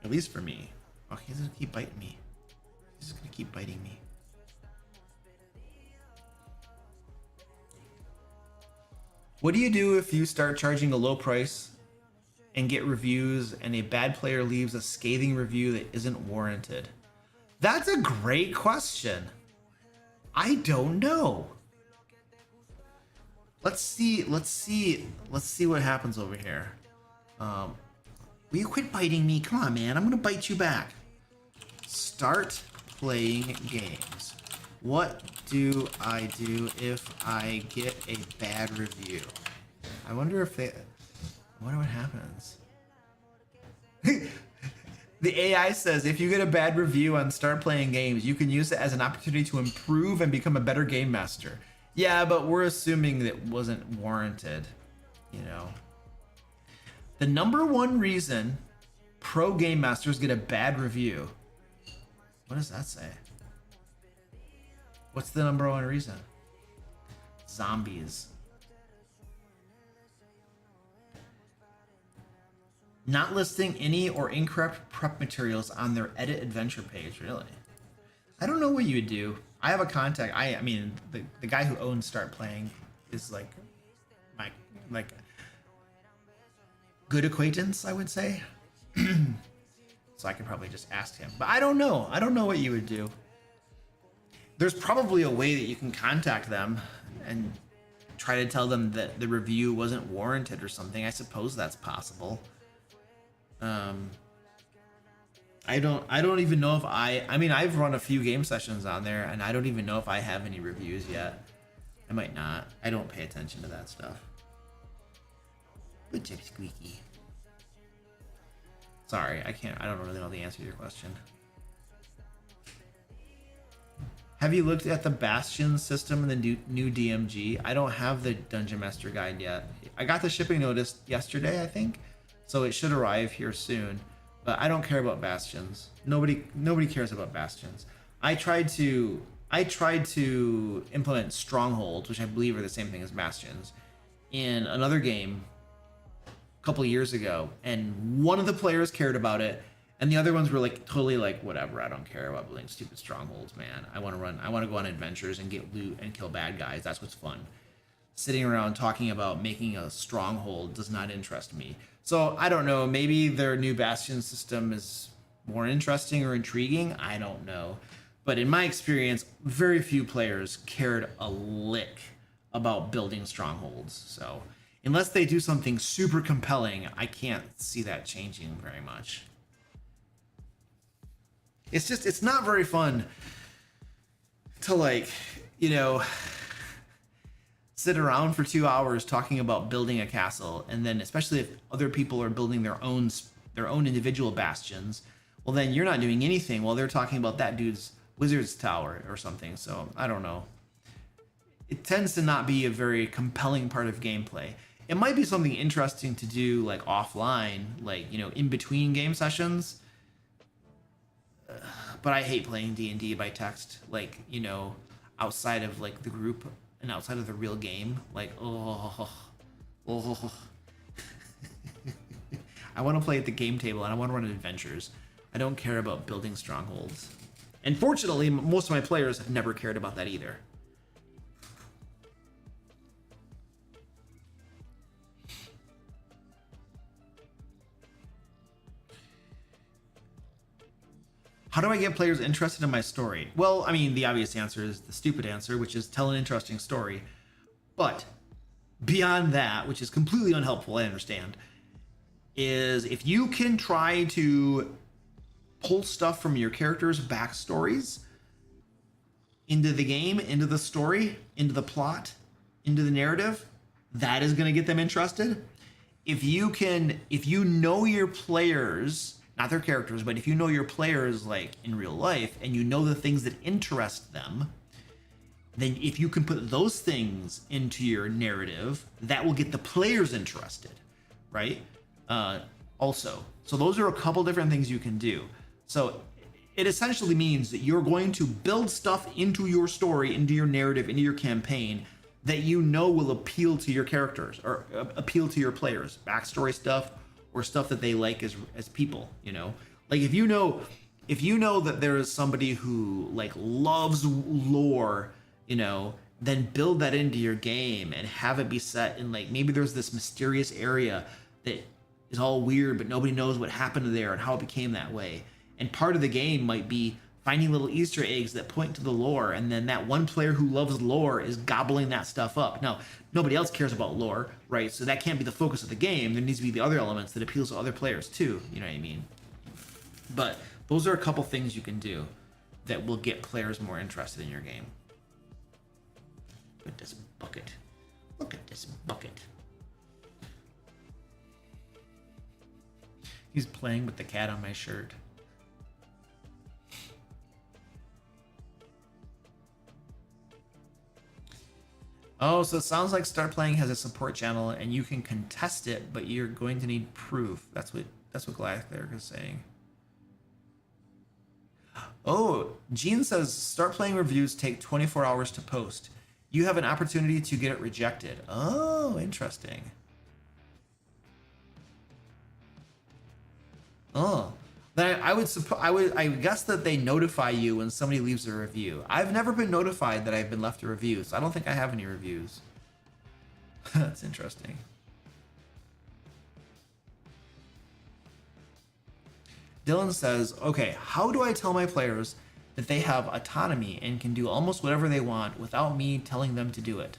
Speaker 1: At least for me. Oh, he's gonna keep biting me. He's just gonna keep biting me. What do you do if you start charging a low price and get reviews and a bad player leaves a scathing review that isn't warranted? That's a great question. I don't know. Let's see what happens over here. Will you quit biting me? Come on, man. I'm gonna bite you back. Start playing games. What do I do if I get a bad review? I wonder what happens. The AI says if you get a bad review on Start Playing Games, you can use it as an opportunity to improve and become a better game master. Yeah, but we're assuming that it wasn't warranted, The number one reason pro game masters get a bad review. What does that say? What's the number one reason? Zombies. Not listing any or incorrect prep materials on their edit adventure page, really. I don't know what you would do. I have a contact. I mean, the guy who owns Start Playing is like my good acquaintance, I would say. So I could probably just ask him. But I don't know. I don't know what you would do. There's probably a way that you can contact them and try to tell them that the review wasn't warranted or something. I suppose that's possible. I don't even know if I've run a few game sessions on there and I don't even know if I have any reviews yet. I might not. I don't pay attention to that stuff. Good job, Squeaky. Sorry, I don't really know the answer to your question. Have you looked at the Bastion system in the new DMG? I don't have the Dungeon Master Guide yet. I got the shipping notice yesterday, I think. So it should arrive here soon, but I don't care about bastions. Nobody cares about bastions. I tried to implement strongholds, which I believe are the same thing as bastions, in another game a couple of years ago, and one of the players cared about it, and the other ones were like totally like, whatever, I don't care about building stupid strongholds, man. I want to go on adventures and get loot and kill bad guys. That's what's fun. Sitting around talking about making a stronghold does not interest me. So I don't know, maybe their new Bastion system is more interesting or intriguing. I don't know. But in my experience, very few players cared a lick about building strongholds. So unless they do something super compelling, I can't see that changing very much. It's just, it's not very fun to, like, you know, sit around for 2 hours talking about building a castle, and then especially if other people are building their own individual bastions, well, then you're not doing anything while they're talking about that dude's wizard's tower or something. So I don't know. It tends to not be a very compelling part of gameplay. It might be something interesting to do like offline, like, you know, in between game sessions. But I hate playing D&D by text, like, you know, outside of like the group and outside of the real game. Like, oh. I want to play at the game table and I want to run adventures. I don't care about building strongholds. And fortunately, most of my players have never cared about that either. How do I get players interested in my story? Well, I mean, the obvious answer is the stupid answer, which is tell an interesting story. But beyond that, which is completely unhelpful, I understand, is if you can try to pull stuff from your characters' backstories into the game, into the story, into the plot, into the narrative, that is going to get them interested. If you know your players, not their characters, but if you know your players like in real life and you know the things that interest them, then if you can put those things into your narrative, that will get the players interested, right? Also, so those are a couple different things you can do. So it essentially means that you're going to build stuff into your story, into your narrative, into your campaign that you know will appeal to your characters or appeal to your players, backstory stuff or stuff that they like as people, you know? Like if you know that there is somebody who like loves lore, you know, then build that into your game and have it be set in like, maybe there's this mysterious area that is all weird, but nobody knows what happened there and how it became that way. And part of the game might be finding little Easter eggs that point to the lore, and then that one player who loves lore is gobbling that stuff up. Now, nobody else cares about lore, right? So that can't be the focus of the game. There needs to be the other elements that appeals to other players too, you know what I mean? But those are a couple things you can do that will get players more interested in your game. Look at this bucket. Look at this bucket. He's playing with the cat on my shirt. Oh, so it sounds like Start Playing has a support channel and you can contest it, but you're going to need proof. That's what Goliath there is saying. Oh, Gene says Start Playing reviews take 24 hours to post. You have an opportunity to get it rejected. Oh, interesting. Oh, then I guess that they notify you when somebody leaves a review. I've never been notified that I've been left a review, so I don't think I have any reviews. That's interesting. Dylan says, okay, how do I tell my players that they have autonomy and can do almost whatever they want without me telling them to do it?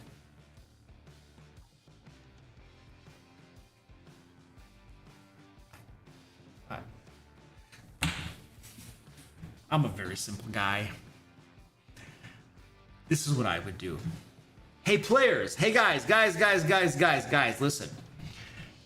Speaker 1: I'm a very simple guy. This is what I would do. Hey players, hey guys, listen.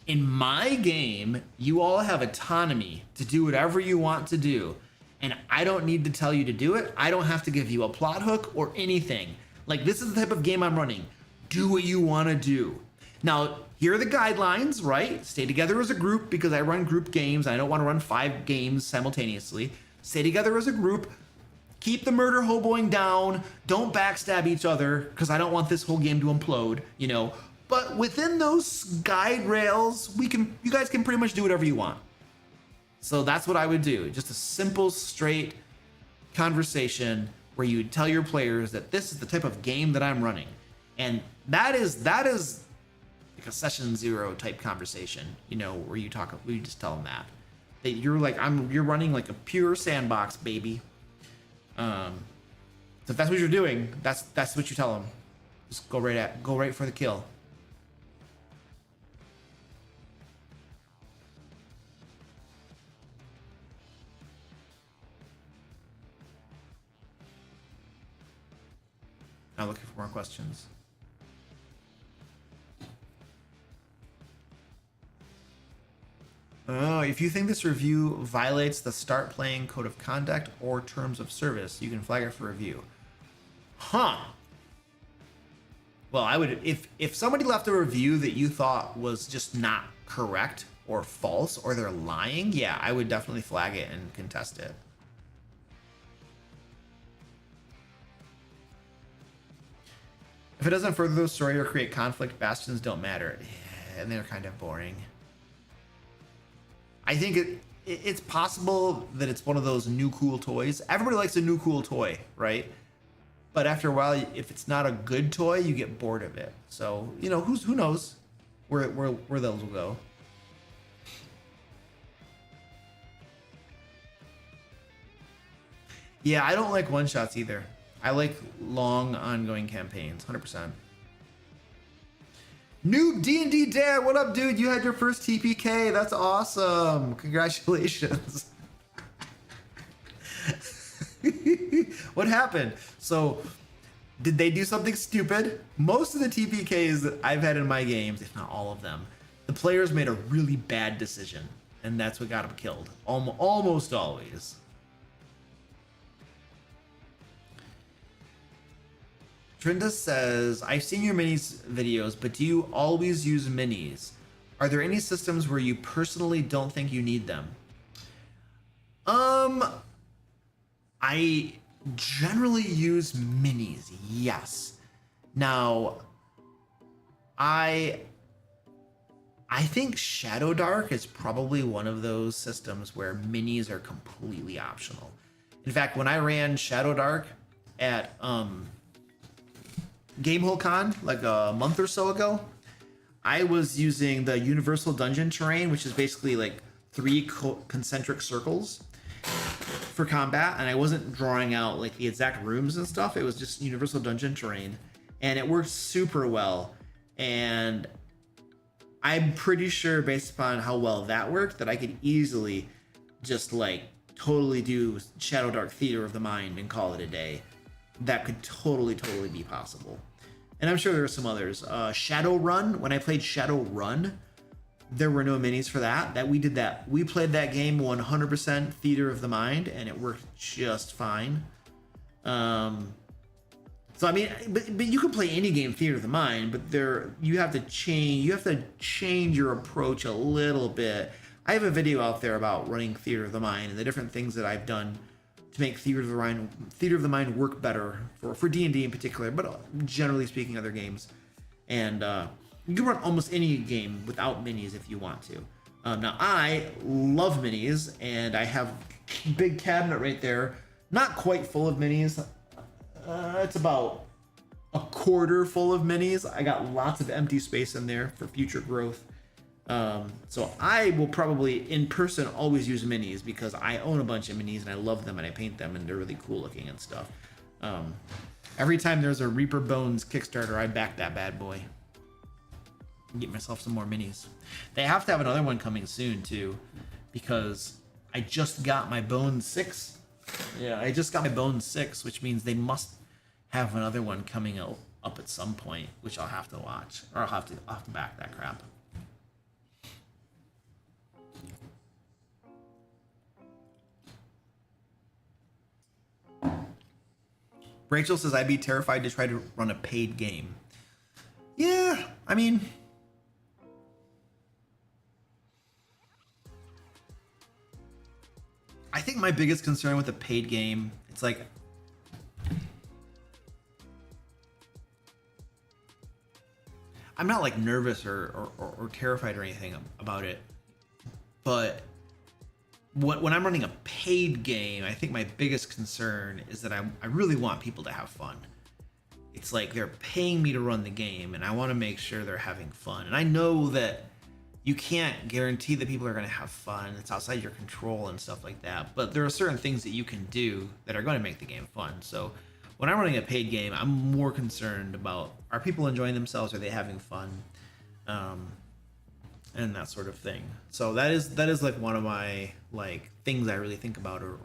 Speaker 1: In my game, you all have autonomy to do whatever you want to do. And I don't need to tell you to do it. I don't have to give you a plot hook or anything. Like, this is the type of game I'm running. Do what you want to do. Now, here are the guidelines, right? Stay together as a group because I run group games. I don't want to run 5 games simultaneously. Stay together as a group. Keep the murder hoboing down. Don't backstab each other because I don't want this whole game to implode, you know. But within those guide rails, you guys can pretty much do whatever you want. So that's what I would do. Just a simple, straight conversation where you tell your players that this is the type of game that I'm running. And that is like a session 0 type conversation, you know, where you just tell them that you're like, you're running like a pure sandbox, baby. So if that's what you're doing, that's what you tell them. Just go right for the kill. Now looking for more questions. Oh, if you think this review violates the start playing code of conduct or terms of service, you can flag it for review. Huh. Well, I would, if somebody left a review that you thought was just not correct or false or they're lying, yeah, I would definitely flag it and contest it. If it doesn't further the story or create conflict, bastions don't matter. Yeah, and they're kind of boring. I think it's possible that it's one of those new cool toys. Everybody likes a new cool toy, right? But after a while, if it's not a good toy, you get bored of it. So, you know, who knows where those will go. Yeah, I don't like one-shots either. I like long, ongoing campaigns, 100%. Noob D&D Dare, what up, dude? You had your first TPK. That's awesome. Congratulations. What happened? So, did they do something stupid? Most of the TPKs that I've had in my games, if not all of them, the players made a really bad decision, and that's what got them killed. Almost always. Trinda says, I've seen your minis videos, but do you always use minis? Are there any systems where you personally don't think you need them? I generally use minis, yes. Now, I think Shadow Dark is probably one of those systems where minis are completely optional. In fact, when I ran Shadow Dark at Gamehole Con like a month or so ago, I was using the universal dungeon terrain, which is basically like 3 concentric circles for combat, and I wasn't drawing out like the exact rooms and stuff. It was just universal dungeon terrain, and it worked super well. And I'm pretty sure, based upon how well that worked, that I could easily just like totally do Shadow Dark Theater of the Mind and call it a day. That could totally be possible. And I'm sure there are some others. Shadowrun, when I played Shadowrun, there were no minis for that. We played that game 100% Theater of the Mind, and it worked just fine. So I mean, but you can play any game Theater of the Mind, but you have to change your approach a little bit. I have a video out there about running Theater of the Mind and the different things that I've done to make Theater of the Mind work better for D&D in particular, but generally speaking, other games. And you can run almost any game without minis if you want to. Now, I love minis, and I have a big cabinet right there, not quite full of minis. It's about a quarter full of minis. I got lots of empty space in there for future growth. So I will probably in person always use minis because I own a bunch of minis and I love them and I paint them and they're really cool looking and stuff. Every time there's a Reaper Bones Kickstarter, I back that bad boy. Get myself some more minis. They have to have another one coming soon too, because I just got my Bone 6. Yeah, I just got my Bone 6, which means they must have another one coming up at some point, which I'll have to watch, or I'll have to back that crap. Rachel says, I'd be terrified to try to run a paid game. Yeah, I mean, I think my biggest concern with a paid game, it's like, I'm not like nervous or terrified or anything about it, but when I'm running a paid game, I think my biggest concern is that I really want people to have fun. It's like they're paying me to run the game, and I want to make sure they're having fun. And I know that you can't guarantee that people are going to have fun. It's outside your control and stuff like that. But there are certain things that you can do that are going to make the game fun. So when I'm running a paid game, I'm more concerned about, are people enjoying themselves? Are they having fun? And that sort of thing. So that is like one of my like things I really think about, or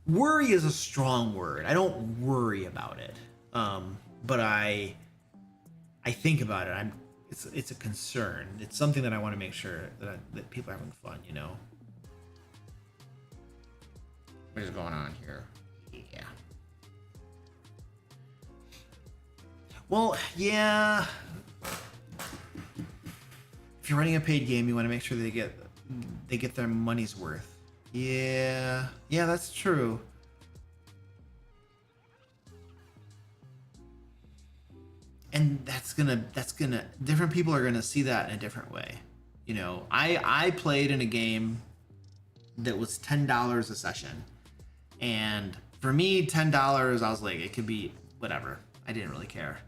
Speaker 1: worry is a strong word. I don't worry about it. But I think about it. It's a concern. It's something that I want to make sure that people are having fun, you know. What is going on here? Yeah. Well, yeah. If you're running a paid game, you want to make sure they get their money's worth. Yeah, that's true. And that's gonna different people are gonna see that in a different way. You know, I played in a game that was $10 a session, and for me, $10, I was like, it could be whatever. I didn't really care.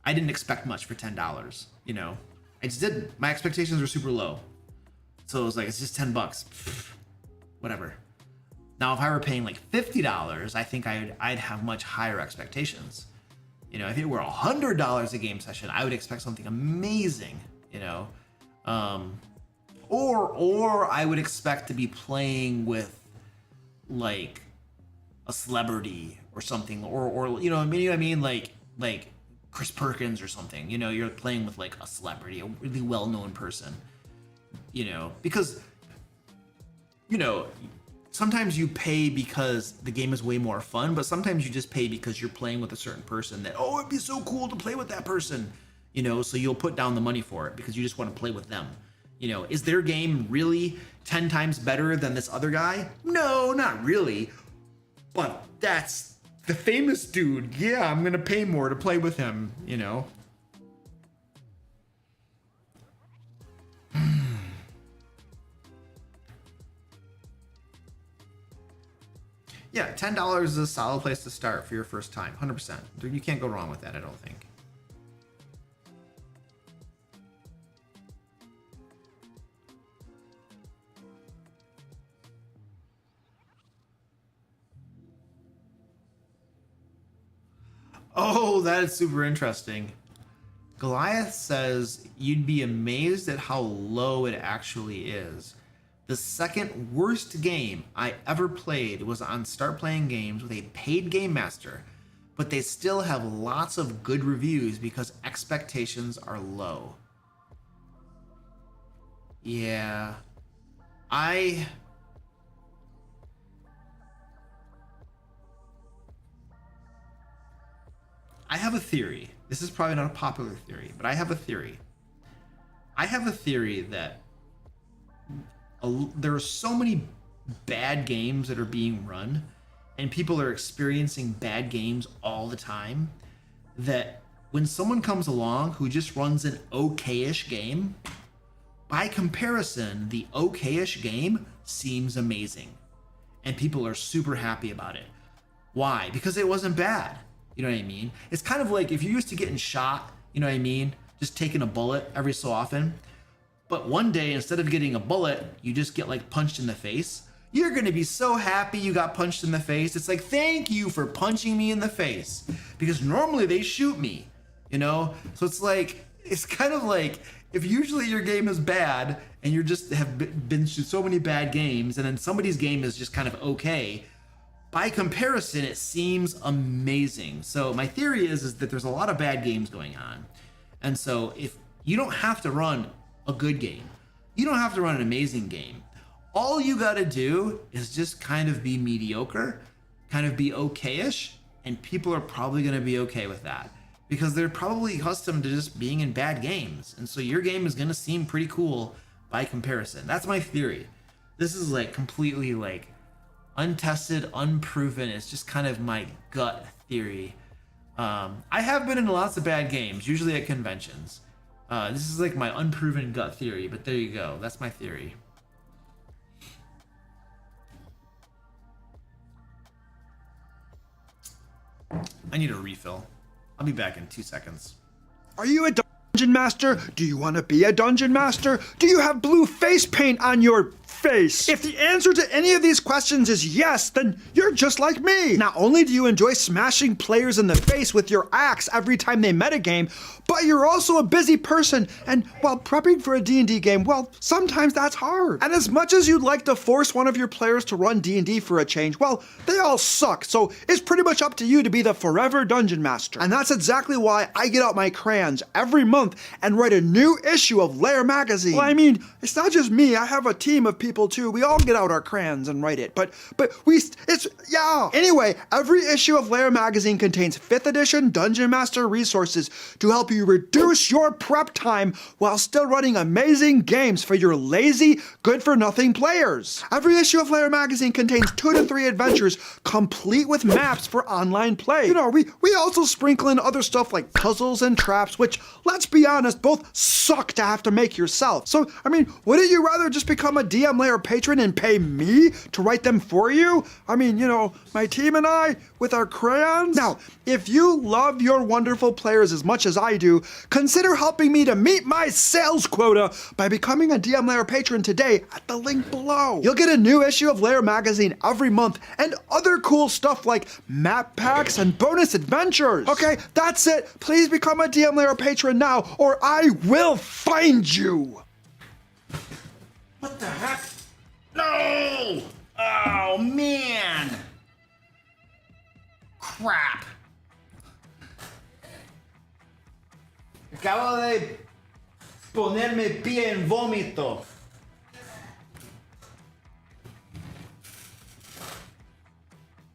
Speaker 1: I didn't expect much for $10. You know, I just didn't. My expectations were super low, so it was like, it's just $10. Pfft, whatever. Now, if I were paying like $50, I think I'd have much higher expectations. You know, if it were $100 a game session, I would expect something amazing, you know, or I would expect to be playing with like a celebrity or something, or you know what I mean, like Chris Perkins or something. You know, you're playing with like a celebrity, a really well-known person. You know, because you know, sometimes you pay because the game is way more fun, but sometimes you just pay because you're playing with a certain person that, oh, it'd be so cool to play with that person, you know, so you'll put down the money for it because you just want to play with them. You know, is their game really 10 times better than this other guy? No, not really. But that's the famous dude. Yeah, I'm going to pay more to play with him, you know. Yeah, $10 is a solid place to start for your first time, 100%. You can't go wrong with that, I don't think. Oh, that is super interesting. Goliath says you'd be amazed at how low it actually is. The second worst game I ever played was on Start Playing Games with a paid game master, but they still have lots of good reviews because expectations are low. Yeah. I have a theory. This is probably not a popular theory, but I have a theory. I have a theory that there are so many bad games that are being run, and people are experiencing bad games all the time, that when someone comes along who just runs an okay-ish game, by comparison, the okay-ish game seems amazing, and people are super happy about it. Why? Because it wasn't bad. You know what I mean? It's kind of like if you're used to getting shot, you know what I mean? Just taking a bullet every so often. But one day, instead of getting a bullet, you just get like punched in the face. You're going to be so happy you got punched in the face. It's like, thank you for punching me in the face. Because normally they shoot me, you know? So it's like, it's kind of like, if usually your game is bad and you just have been through so many bad games, and then somebody's game is just kind of okay, by comparison, it seems amazing. So my theory is that there's a lot of bad games going on. And so if you don't have to run a good game, you don't have to run an amazing game. All you got to do is just kind of be mediocre, kind of be okay-ish, and people are probably going to be okay with that because they're probably accustomed to just being in bad games. And so your game is going to seem pretty cool by comparison. That's my theory. This is like completely like untested, unproven. It's just kind of my gut theory. I have been in lots of bad games, usually at conventions. This is like my unproven gut theory, but there you go. That's my theory. I need a refill. I'll be back in 2 seconds.
Speaker 3: Are you a dungeon master? Do you want to be a dungeon master? Do you have blue face paint on your face? If the answer to any of these questions is yes, then you're just like me. Not only do you enjoy smashing players in the face with your axe every time they metagame, but you're also a busy person, and while prepping for a D&D game, well, sometimes that's hard. And as much as you'd like to force one of your players to run D&D for a change, well, they all suck, so it's pretty much up to you to be the forever dungeon master. And that's exactly why I get out my crayons every month and write a new issue of Lair magazine. Well, I mean, it's not just me, I have a team of people too. We all get out our crayons and write it, but yeah. Anyway, every issue of Lair magazine contains 5th edition Dungeon Master resources to help you reduce your prep time while still running amazing games for your lazy, good-for-nothing players. Every issue of Lair magazine contains 2 to 3 adventures complete with maps for online play. You know, we also sprinkle in other stuff like puzzles and traps, which, let's be honest, both suck to have to make yourself. So, I mean, wouldn't you rather just become a DM Lair patron and pay me to write them for you? I mean, you know, my team and I, with our crayons? Now, if you love your wonderful players as much as I do, consider helping me to meet my sales quota by becoming a DM Lair patron today at the link below. You'll get a new issue of Lair magazine every month and other cool stuff like map packs and bonus adventures. Okay, that's it. Please become a DM Lair patron now, or I will find you.
Speaker 1: What the heck? No! Oh, man! Crap. Acabo de ponerme pie en vómito.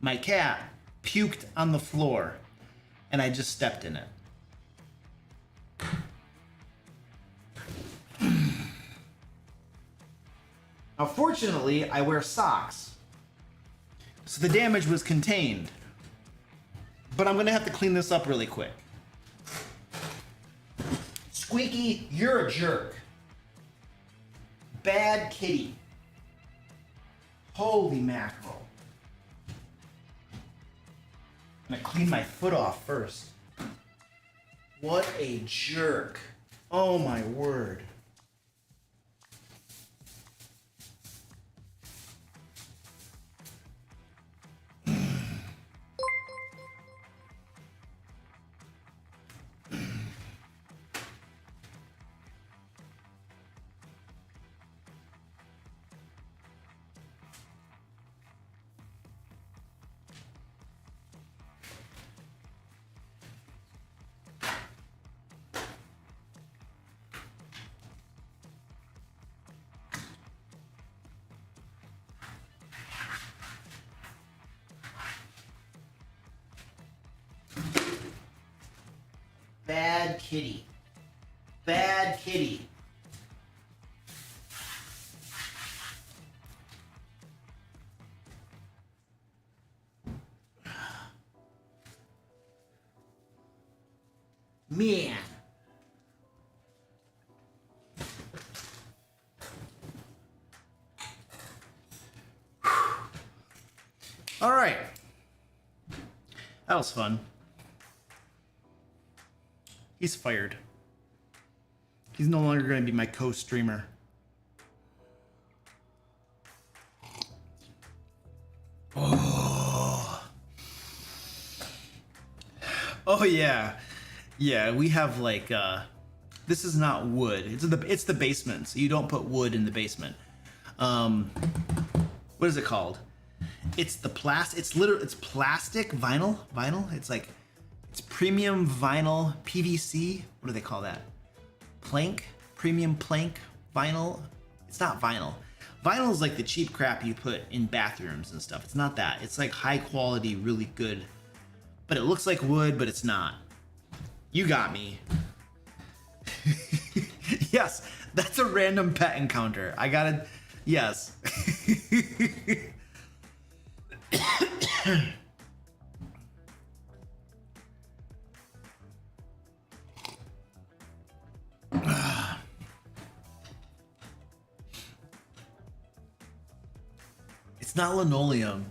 Speaker 1: My cat puked on the floor, and I just stepped in it. Now, fortunately, I wear socks, so the damage was contained. But I'm gonna have to clean this up really quick. Squeaky, you're a jerk. Bad kitty. Holy mackerel. I'm gonna clean my foot off first. What a jerk. Oh my word. Bad kitty. Bad kitty. Man. All right. That was fun. He's fired. He's no longer going to be my co-streamer. Oh. Oh yeah. Yeah, we have like this is not wood. It's the basement. So you don't put wood in the basement. What is it called? It's the it's plastic vinyl. It's premium vinyl PVC. What do they call that? Plank? Premium plank vinyl? It's not vinyl. Vinyl is like the cheap crap you put in bathrooms and stuff. It's not that. It's like high quality, really good. But it looks like wood, but it's not. You got me. Yes, that's a random pet encounter. I gotta... Yes. It's not linoleum.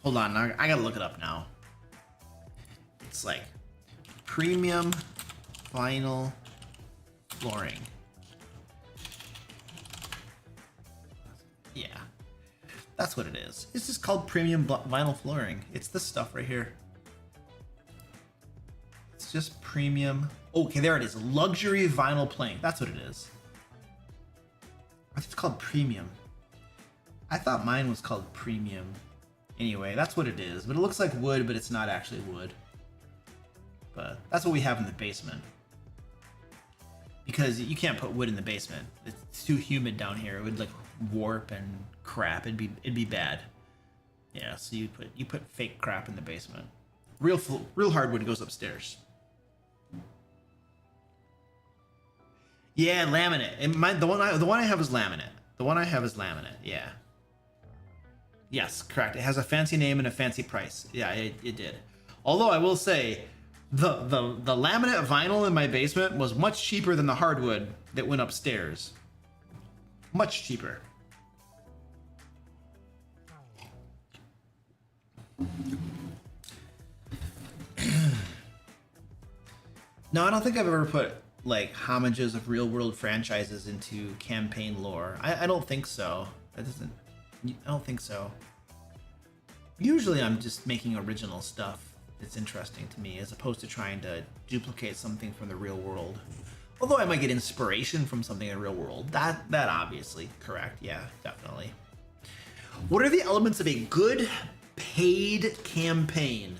Speaker 1: Hold on, I gotta look it up now. It's like premium vinyl flooring. That's what it is. It's just called premium vinyl flooring. It's this stuff right here. It's just premium. Okay, there it is. Luxury vinyl plank. That's what it is. I think it's called premium. I thought mine was called premium. Anyway, that's what it is. But it looks like wood, but it's not actually wood. But that's what we have in the basement. Because you can't put wood in the basement. It's too humid down here. It would like warp and crap. It'd be bad. Yeah, so you put fake crap in the basement. Real hardwood goes upstairs. Yeah, laminate. And the one I have is laminate. The one I have is laminate. Yeah. Yes, correct. It has a fancy name and a fancy price. Yeah, it did. Although I will say, the laminate vinyl in my basement was much cheaper than the hardwood that went upstairs. Much cheaper. No, I don't think I've ever put like homages of real world franchises into campaign lore. I don't think so. I don't think so. Usually I'm just making original stuff that's interesting to me as opposed to trying to duplicate something from the real world. Although I might get inspiration from something in the real world. That obviously correct. Yeah, definitely. What are the elements of a good paid campaign?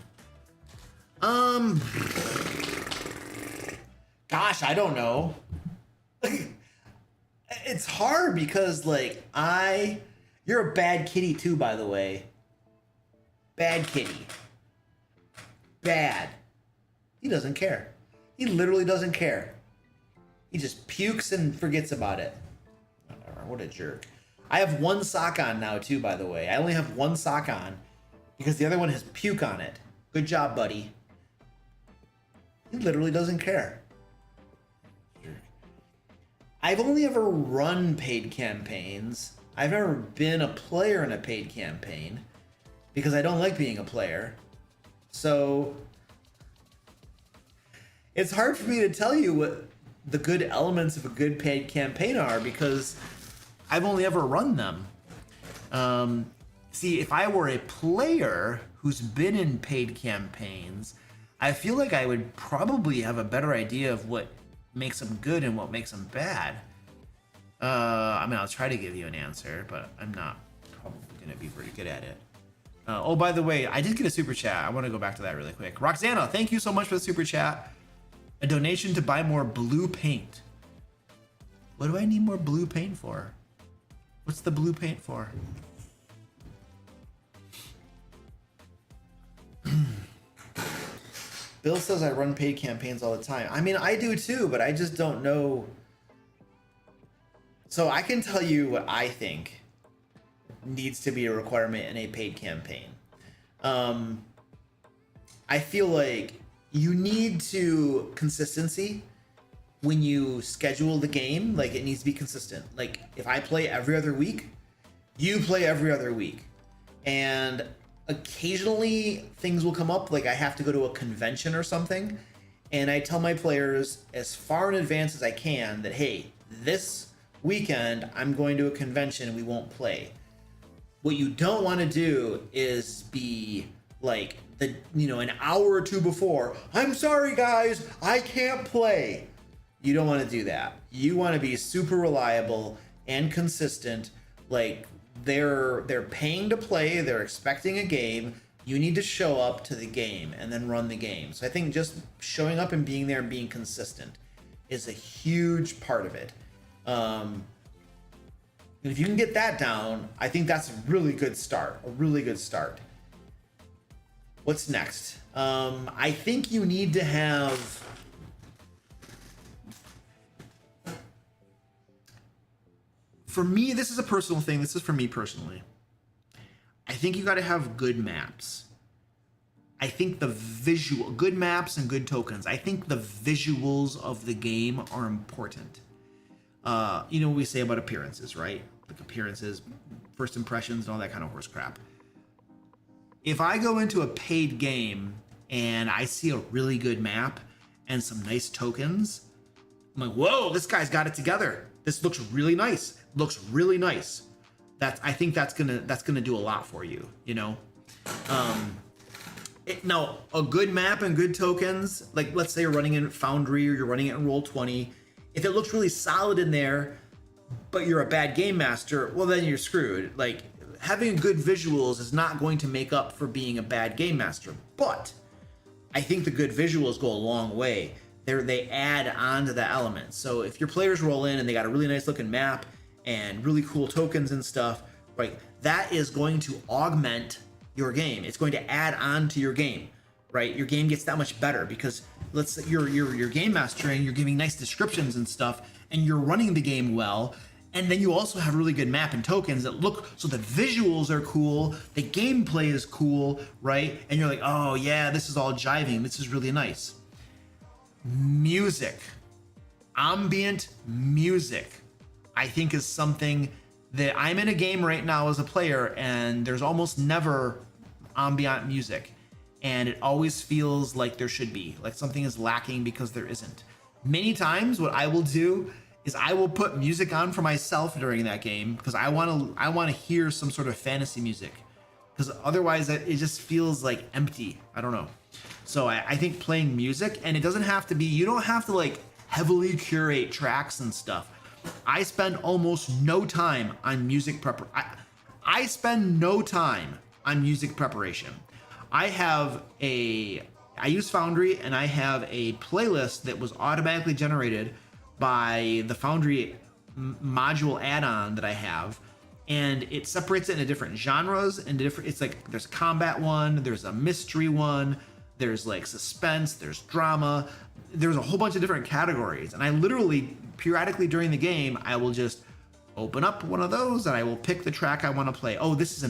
Speaker 1: Gosh, I don't know. It's hard because like you're a bad kitty too, by the way. Bad kitty. Bad. He doesn't care. He literally doesn't care. He just pukes and forgets about it. Whatever, what a jerk. I have one sock on now too, by the way. I only have one sock on because the other one has puke on it. Good job, buddy. He literally doesn't care. Jerk. I've only ever run paid campaigns. I've never been a player in a paid campaign because I don't like being a player. So it's hard for me to tell you what the good elements of a good paid campaign are because I've only ever run them. See, if I were a player who's been in paid campaigns, I feel like I would probably have a better idea of what makes them good and what makes them bad. I mean, I'll try to give you an answer, but I'm not probably going to be very good at it. Oh, by the way, I did get a super chat. I want to go back to that really quick. Roxana, thank you so much for the super chat. A donation to buy more blue paint. What do I need more blue paint for? What's the blue paint for? Bill says I run paid campaigns all the time. I mean, I do too, but I just don't know. So I can tell you what I think needs to be a requirement in a paid campaign. I feel like you need consistency when you schedule the game. Like, it needs to be consistent. Like, if I play every other week, you play every other week. And occasionally things will come up, like I have to go to a convention or something, and I tell my players as far in advance as I can that, hey, this weekend I'm going to a convention, we won't play. What you don't want to do is be like an hour or two before, I'm sorry guys, I can't play. You don't want to do that. You want to be super reliable and consistent. Like, they're paying to play, they're expecting a game. You need to show up to the game and then run the game. So I think just showing up and being there and being consistent is a huge part of it. If you can get that down, I think that's a really good start. A really good start. What's next? I think you need to have... For me, this is a personal thing. This is for me personally. I think you got to have good maps. I think good maps and good tokens. I think the visuals of the game are important. You know what we say about appearances, right? Like appearances, first impressions, and all that kind of horse crap. If I go into a paid game and I see a really good map and some nice tokens, I'm like, whoa, this guy's got it together. This looks really nice. Looks really nice. I think that's gonna do a lot for you, you know. Now, a good map and good tokens, like let's say you're running in Foundry or you're running it in Roll20, if it looks really solid in there, but you're a bad game master, well then you're screwed. Like, having good visuals is not going to make up for being a bad game master, but I think the good visuals go a long way. They add on to the element. So if your players roll in and they got a really nice looking map and really cool tokens and stuff, right, that is going to augment your game. It's going to add on to your game, right? Your game gets that much better because let's say you're game mastering, you're giving nice descriptions and stuff, and you're running the game well. And then you also have a really good map and tokens that look, so the visuals are cool, the gameplay is cool, right? And you're like, oh yeah, this is all jiving, this is really nice. Music, ambient music, I think is something that I'm in a game right now as a player, and there's almost never ambient music, and it always feels like there should be, like something is lacking because there isn't. Many times what I will do is I will put music on for myself during that game because I want to hear some sort of fantasy music, because otherwise it just feels like empty. I don't know. So I think playing music, and it doesn't have to be, you don't have to like heavily curate tracks and stuff. I spend almost no time on music I spend no time on music preparation. I use Foundry, and I have a playlist that was automatically generated by the Foundry module add-on that I have, and it separates it into different genres and it's like there's a combat one, there's a mystery one, there's like suspense, there's drama, there's a whole bunch of different categories, and I literally periodically during the game I will just open up one of those and I will pick the track I want to play. Oh, this is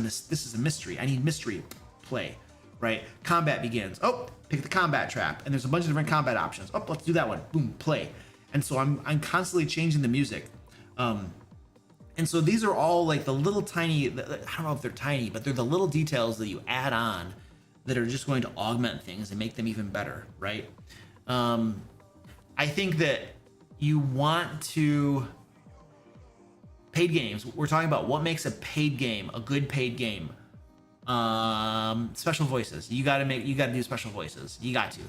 Speaker 1: a mystery. I need mystery play, right? Combat begins. Oh, pick the combat track, and there's a bunch of different combat options. Oh, let's do that one. Boom, play. And so I'm constantly changing the music. And so these are all like the little tiny, I don't know if they're tiny, but they're the little details that you add on that are just going to augment things and make them even better, right? I think that you want to, paid games, we're talking about what makes a paid game, a good paid game. Special voices. You gotta do special voices. You got to.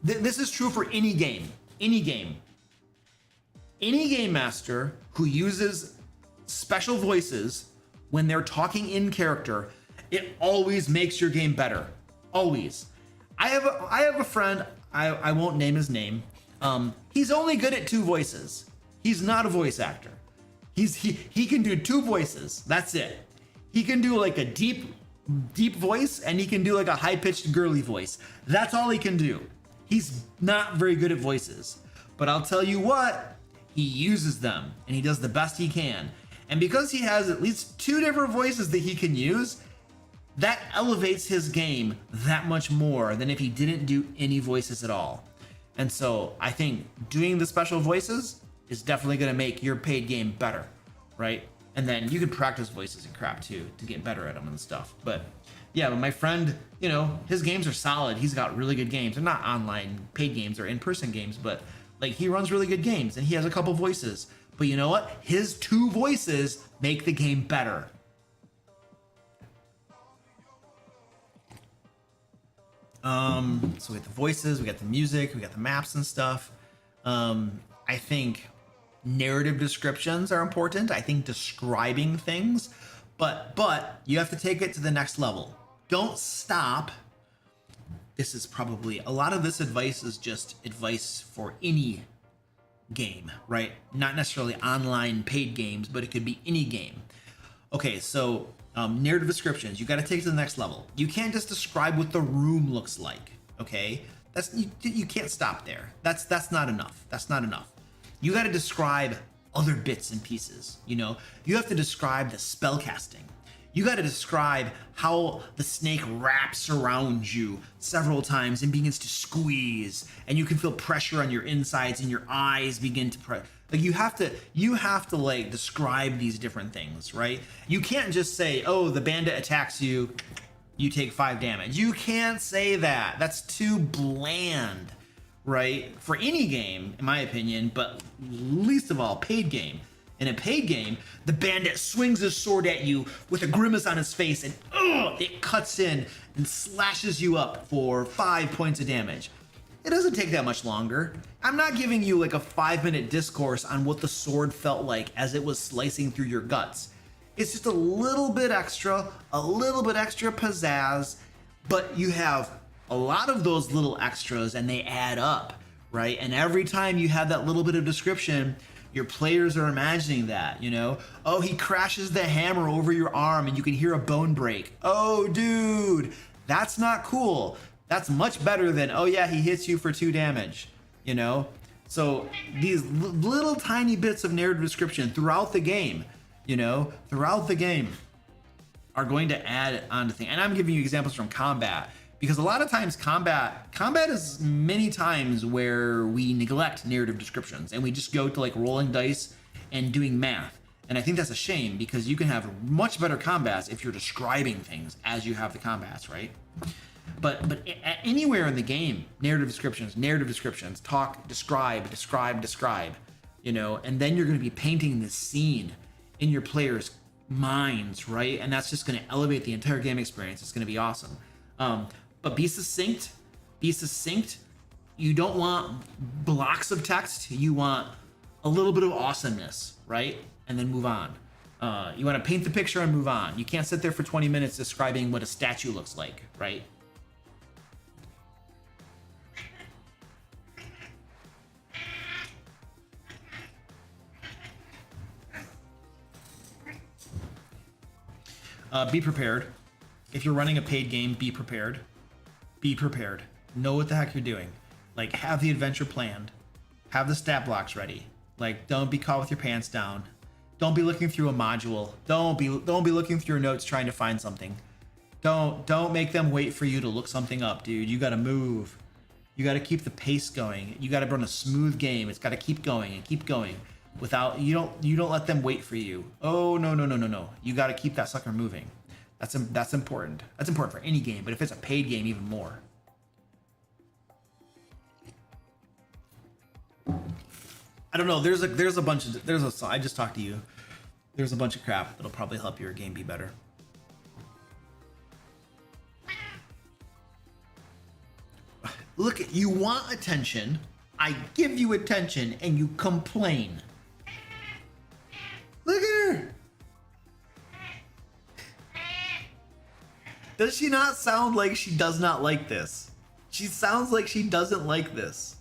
Speaker 1: This is true for any game. Any game master who uses special voices when they're talking in character, it always makes your game better. Always. I have a friend, I won't name his name. He's only good at 2 voices. He's not a voice actor. He can do 2 voices. That's it. He can do like a deep voice, and he can do like a high-pitched girly voice. That's all he can do. He's not very good at voices, but I'll tell you what, he uses them and he does the best he can. And because he has at least 2 different voices that he can use, that elevates his game that much more than if he didn't do any voices at all. And so I think doing the special voices is definitely going to make your paid game better, right? And then you can practice voices and crap too to get better at them and stuff. But yeah, but my friend, you know, his games are solid. He's got really good games. They're not online paid games or in-person games, but like he runs really good games and he has a couple voices. But you know what? His 2 voices make the game better. So we got the voices, we got the music, we got the maps and stuff. I think narrative descriptions are important. I think describing things, but you have to take it to the next level. Don't stop. This is probably, a lot of this advice is just advice for any game, right? Not necessarily online paid games, but it could be any game. Okay, so narrative descriptions, you got to take it to the next level. You can't just describe what the room looks like, okay? You can't stop there. That's not enough. That's not enough. You got to describe other bits and pieces, you know? You have to describe the spell casting. You got to describe how the snake wraps around you several times and begins to squeeze, and you can feel pressure on your insides and your eyes begin to press. Like you have to like describe these different things, right? You can't just say, oh, the bandit attacks you, you take 5 damage. You can't say that. That's too bland, right? For any game, in my opinion, but least of all, paid game. In a paid game, the bandit swings his sword at you with a grimace on his face, and it cuts in and slashes you up for 5 points of damage. It doesn't take that much longer. I'm not giving you like a 5-minute discourse on what the sword felt like as it was slicing through your guts. It's just a little bit extra pizzazz, but you have a lot of those little extras and they add up, right? And every time you have that little bit of description, your players are imagining that, you know? Oh, he crashes the hammer over your arm and you can hear a bone break. Oh, dude, that's not cool. That's much better than, oh yeah, he hits you for 2 damage, you know? So these little tiny bits of narrative description throughout the game, you know, are going to add on to things. And I'm giving you examples from combat, because a lot of times combat is many times where we neglect narrative descriptions and we just go to like rolling dice and doing math. And I think that's a shame, because you can have much better combats if you're describing things as you have the combats, right? But anywhere in the game, narrative descriptions, talk, describe, you know, and then you're going to be painting this scene in your players' minds, right? And that's just going to elevate the entire game experience. It's going to be awesome. But be succinct. You don't want blocks of text. You want a little bit of awesomeness, right? And then move on. You want to paint the picture and move on. You can't sit there for 20 minutes describing what a statue looks like, right? Be prepared. If you're running a paid game, be prepared. Know what the heck you're doing. Like, have the adventure planned. Have the stat blocks ready. Like, don't be caught with your pants down. Don't be looking through a module. Don't be looking through your notes trying to find something. Don't make them wait for you to look something up, dude. You gotta move. You gotta keep the pace going. You gotta run a smooth game. It's gotta keep going and keep going. Without you don't let them wait for you. Oh no. You got to keep that sucker moving. That's important. That's important for any game, but if it's a paid game, even more. I don't know. I just talked to you. There's a bunch of crap that'll probably help your game be better. Look, you want attention. I give you attention and you complain. Look at her. Does she not sound like she does not like this? She sounds like she doesn't like this.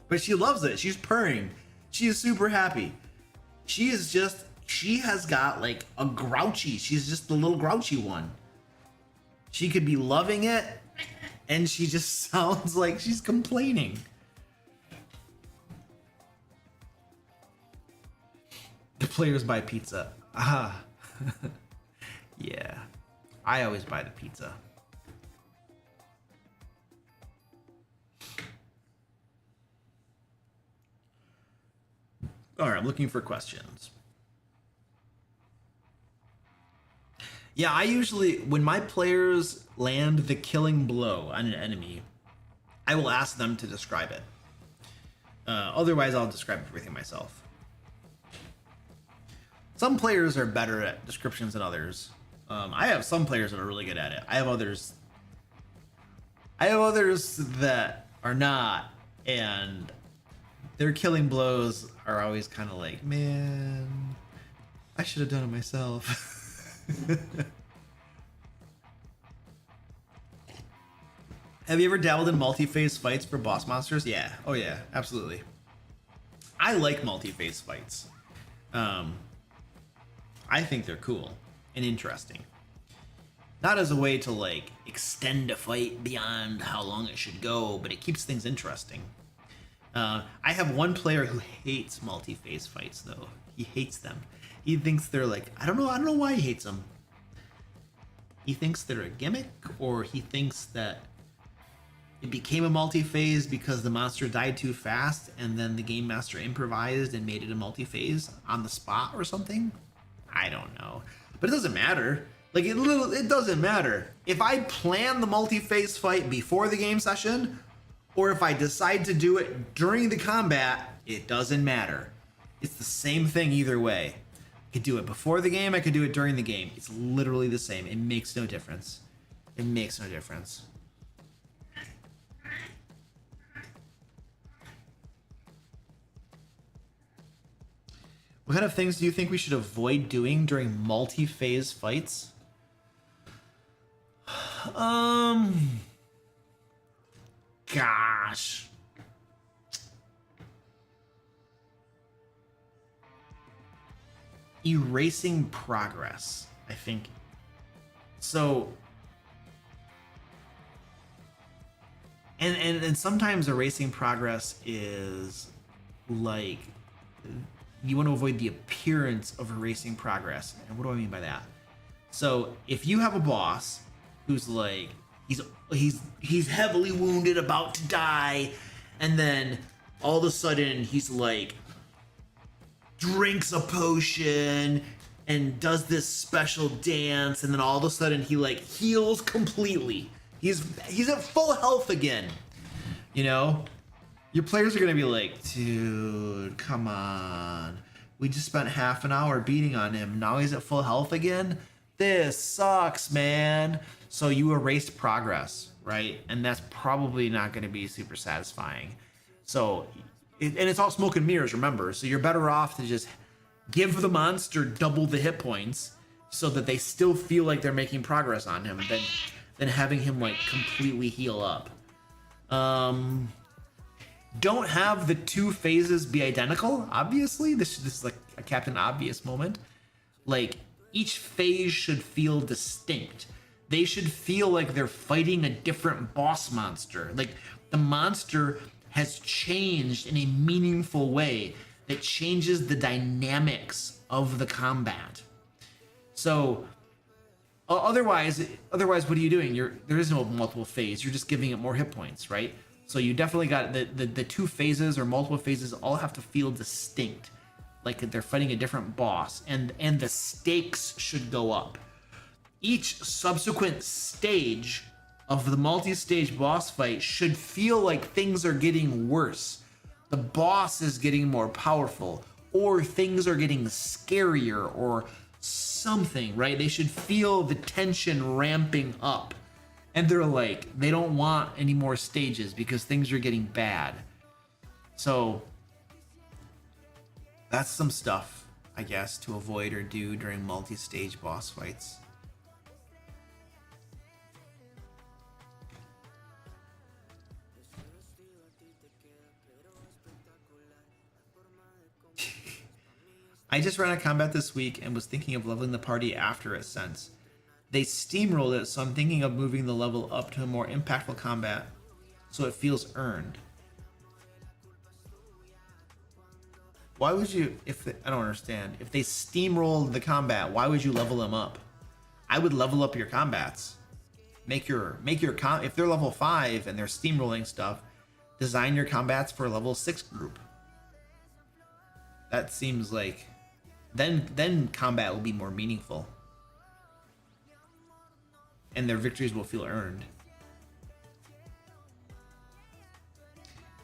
Speaker 1: But she loves it. She's purring. She is super happy. She has got like a grouchy. She's just the little grouchy one. She could be loving it, and she just sounds like she's complaining. The players buy pizza. Ah. Yeah. I always buy the pizza. All right, I'm looking for questions. Yeah, I usually, when my players land the killing blow on an enemy, I will ask them to describe it. Otherwise, I'll describe everything myself. Some players are better at descriptions than others. I have some players that are really good at it. I have others that are not, and their killing blows are always kind of like, man, I should have done it myself. Have you ever dabbled in multi-phase fights for boss monsters? Yeah. Oh yeah, absolutely. I like multi-phase fights. I think they're cool and interesting. Not as a way to like extend a fight beyond how long it should go, but it keeps things interesting. I have one player who hates multi-phase fights though. He hates them. He thinks they're like, I don't know why he hates them. He thinks they're a gimmick, or he thinks that it became a multi-phase because the monster died too fast and then the game master improvised and made it a multi-phase on the spot or something. I don't know. But it doesn't matter. Like it doesn't matter. If I plan the multi-phase fight before the game session, or if I decide to do it during the combat, it doesn't matter. It's the same thing either way. I could do it before the game, I could do it during the game. It's literally the same. It makes no difference. It makes no difference. What kind of things do you think we should avoid doing during multi-phase fights? Gosh. Erasing progress, I think. So, and sometimes erasing progress is like, you want to avoid the appearance of erasing progress. And what do I mean by that? So if you have a boss who's like, he's heavily wounded, about to die, and then all of a sudden he's like, drinks a potion and does this special dance, and then all of a sudden he like heals completely. He's at full health again. You know? Your players are gonna be like, dude, come on. We just spent half an hour beating on him. Now he's at full health again? This sucks, man. So you erased progress, right? And that's probably not gonna be super satisfying. So, and it's all smoke and mirrors, remember. So you're better off to just give the monster double the hit points so that they still feel like they're making progress on him than having him like completely heal up. Don't have the two phases be identical, obviously. This is like a Captain Obvious moment. Like, each phase should feel distinct. They should feel like they're fighting a different boss monster. Like, the monster has changed in a meaningful way that changes the dynamics of the combat. So, otherwise, what are you doing? There is no multiple phase. You're just giving it more hit points, right? So you definitely got the two phases or multiple phases all have to feel distinct, like they're fighting a different boss, and the stakes should go up. Each subsequent stage of the multi-stage boss fight should feel like things are getting worse. The boss is getting more powerful, or things are getting scarier, or something, right? They should feel the tension ramping up. And they're like, they don't want any more stages because things are getting bad. So that's some stuff, I guess, to avoid or do during multi-stage boss fights. I just ran a combat this week and was thinking of leveling the party after it since. They steamrolled it, so I'm thinking of moving the level up to a more impactful combat so it feels earned. Why would you, I don't understand. If they steamrolled the combat, why would you level them up? I would level up your combats. If they're level 5 and they're steamrolling stuff, design your combats for a level 6 group. That seems like, then combat will be more meaningful. And their victories will feel earned.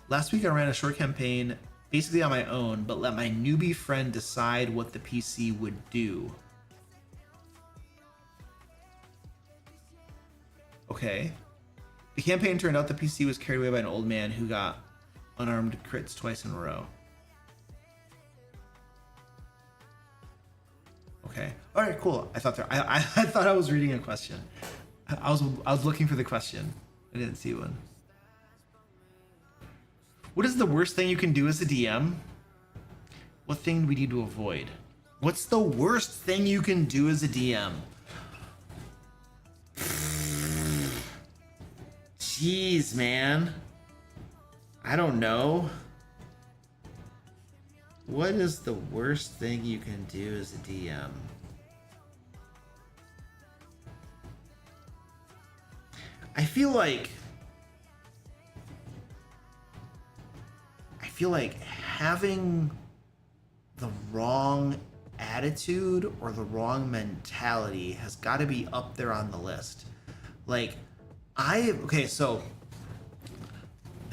Speaker 1: Last week I ran a short campaign basically on my own, but let my newbie friend decide what the PC would do. Okay. The campaign turned out the PC was carried away by an old man who got unarmed crits twice in a row. Okay. All right. Cool. I thought I thought I was reading a question. I was looking for the question. I didn't see one. What is the worst thing you can do as a DM? What thing do we need to avoid? What's the worst thing you can do as a DM? Jeez, man. I don't know. What is the worst thing you can do as a DM? I feel like having the wrong attitude or the wrong mentality has got to be up there on the list. Like, so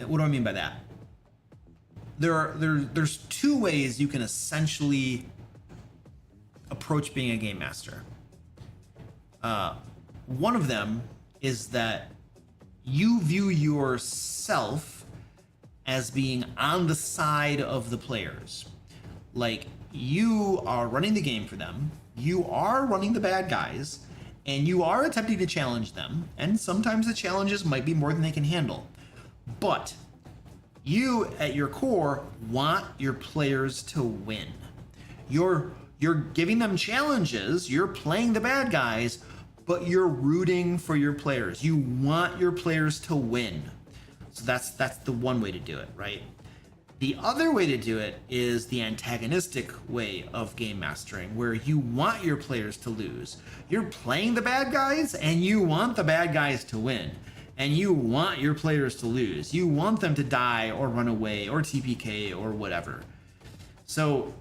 Speaker 1: what do I mean by that? There's two ways you can essentially approach being a game master. One of them is that you view yourself as being on the side of the players. Like, you are running the game for them, you are running the bad guys, and you are attempting to challenge them, and sometimes the challenges might be more than they can handle. But you, at your core, want your players to win. You're giving them challenges, you're playing the bad guys, but you're rooting for your players. You want your players to win. So that's the one way to do it, right? The other way to do it is the antagonistic way of game mastering, where you want your players to lose. You're playing the bad guys, and you want the bad guys to win. And you want your players to lose. You want them to die or run away or TPK or whatever. So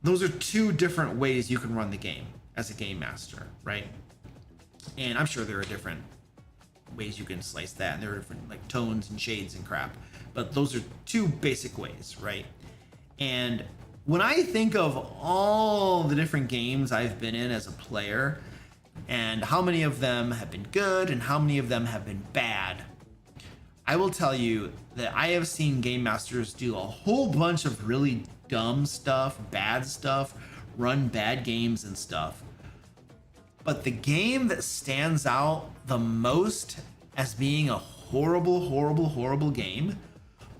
Speaker 1: those are two different ways you can run the game as a game master, right? And I'm sure there are different ways you can slice that, and there are different like tones and shades and crap, but those are two basic ways, right? And when I think of all the different games I've been in as a player and how many of them have been good and how many of them have been bad, I will tell you that I have seen game masters do a whole bunch of really dumb stuff, bad stuff, run bad games and stuff. But the game that stands out the most as being a horrible, horrible, horrible game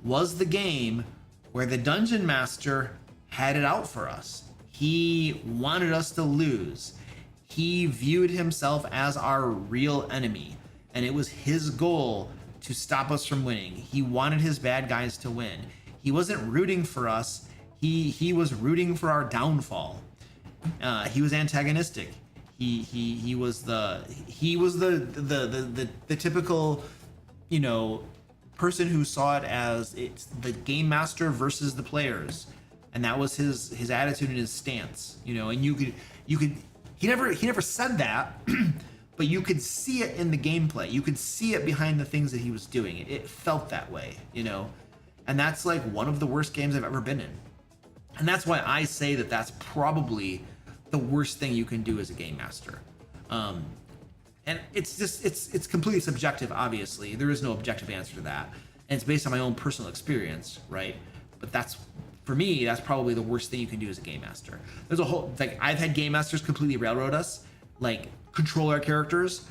Speaker 1: was the game where the dungeon master had it out for us. He wanted us to lose. He viewed himself as our real enemy, and it was his goal to stop us from winning. He wanted his bad guys to win. He wasn't rooting for us. He was rooting for our downfall. He was antagonistic. He was the typical, you know, person who saw it as it's the game master versus the players, and that was his attitude and his stance, you know. And you could he never said that, but you could see it in the gameplay. You could see it behind the things that he was doing. It felt that way, you know. And that's like one of the worst games I've ever been in, and that's why I say that that's probably the worst thing you can do as a game master. And it's just, it's completely subjective, obviously. There is no objective answer to that. And it's based on my own personal experience, right? But that's, for me, that's probably the worst thing you can do as a game master. There's a whole, like, I've had game masters completely railroad us, like, control our characters.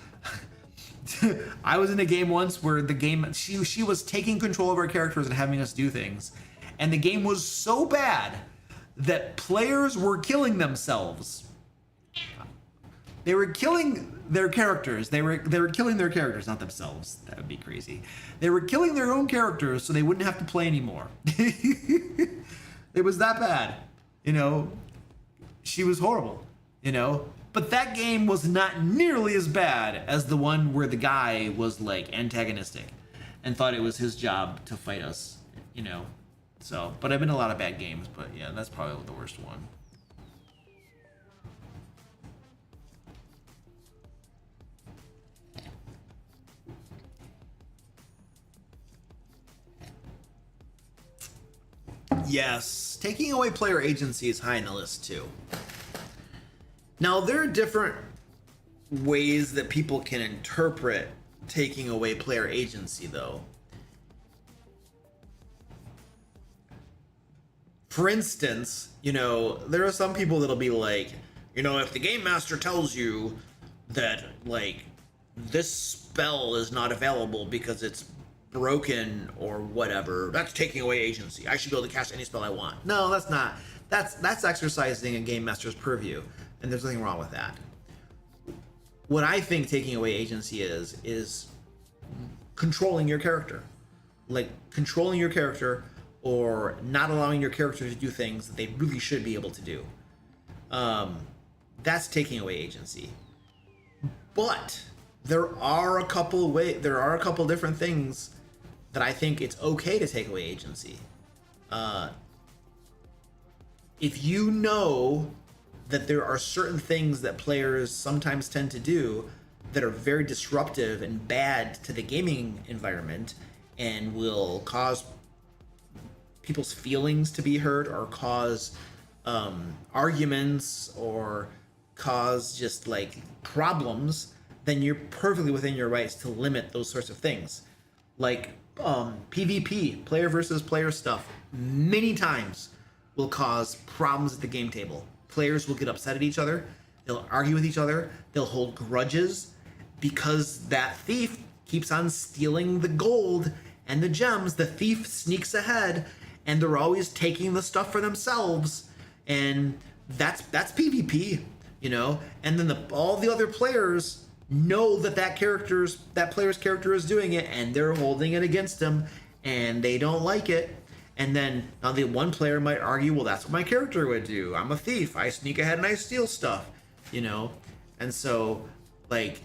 Speaker 1: I was in a game once where the game, she was taking control of our characters and having us do things. And the game was so bad that players were killing themselves. They were killing their characters. They were killing their characters, not themselves. That would be crazy. They were killing their own characters so they wouldn't have to play anymore. It was that bad, you know. She was horrible, you know. But that game was not nearly as bad as the one where the guy was like antagonistic and thought it was his job to fight us, you know. So, but I've been in a lot of bad games, but yeah, that's probably the worst one. Yes, taking away player agency is high on the list too. Now, there are different ways that people can interpret taking away player agency, though. For instance, you know, there are some people that'll be like, you know, if the game master tells you that, like, this spell is not available because it's broken or whatever, that's taking away agency. I should be able to cast any spell I want. No, that's not. That's exercising a game master's purview, and there's nothing wrong with that. What I think taking away agency is controlling your character. Like, controlling your character or not allowing your character to do things that they really should be able to do. That's taking away agency. But there are a couple different things that I think it's okay to take away agency. if you know that there are certain things that players sometimes tend to do that are very disruptive and bad to the gaming environment and will cause people's feelings to be hurt or cause arguments or cause just like problems, then you're perfectly within your rights to limit those sorts of things. Like PvP, player versus player stuff, many times will cause problems at the game table. Players will get upset at each other, they'll argue with each other, they'll hold grudges because that thief keeps on stealing the gold and the gems. The thief sneaks ahead and they're always taking the stuff for themselves, and that's PvP, you know. And then all the other players know that player's character is doing it, and they're holding it against him, and they don't like it. And then now the one player might argue, well, that's what my character would do. I'm a thief. I sneak ahead and I steal stuff, you know. And so, like,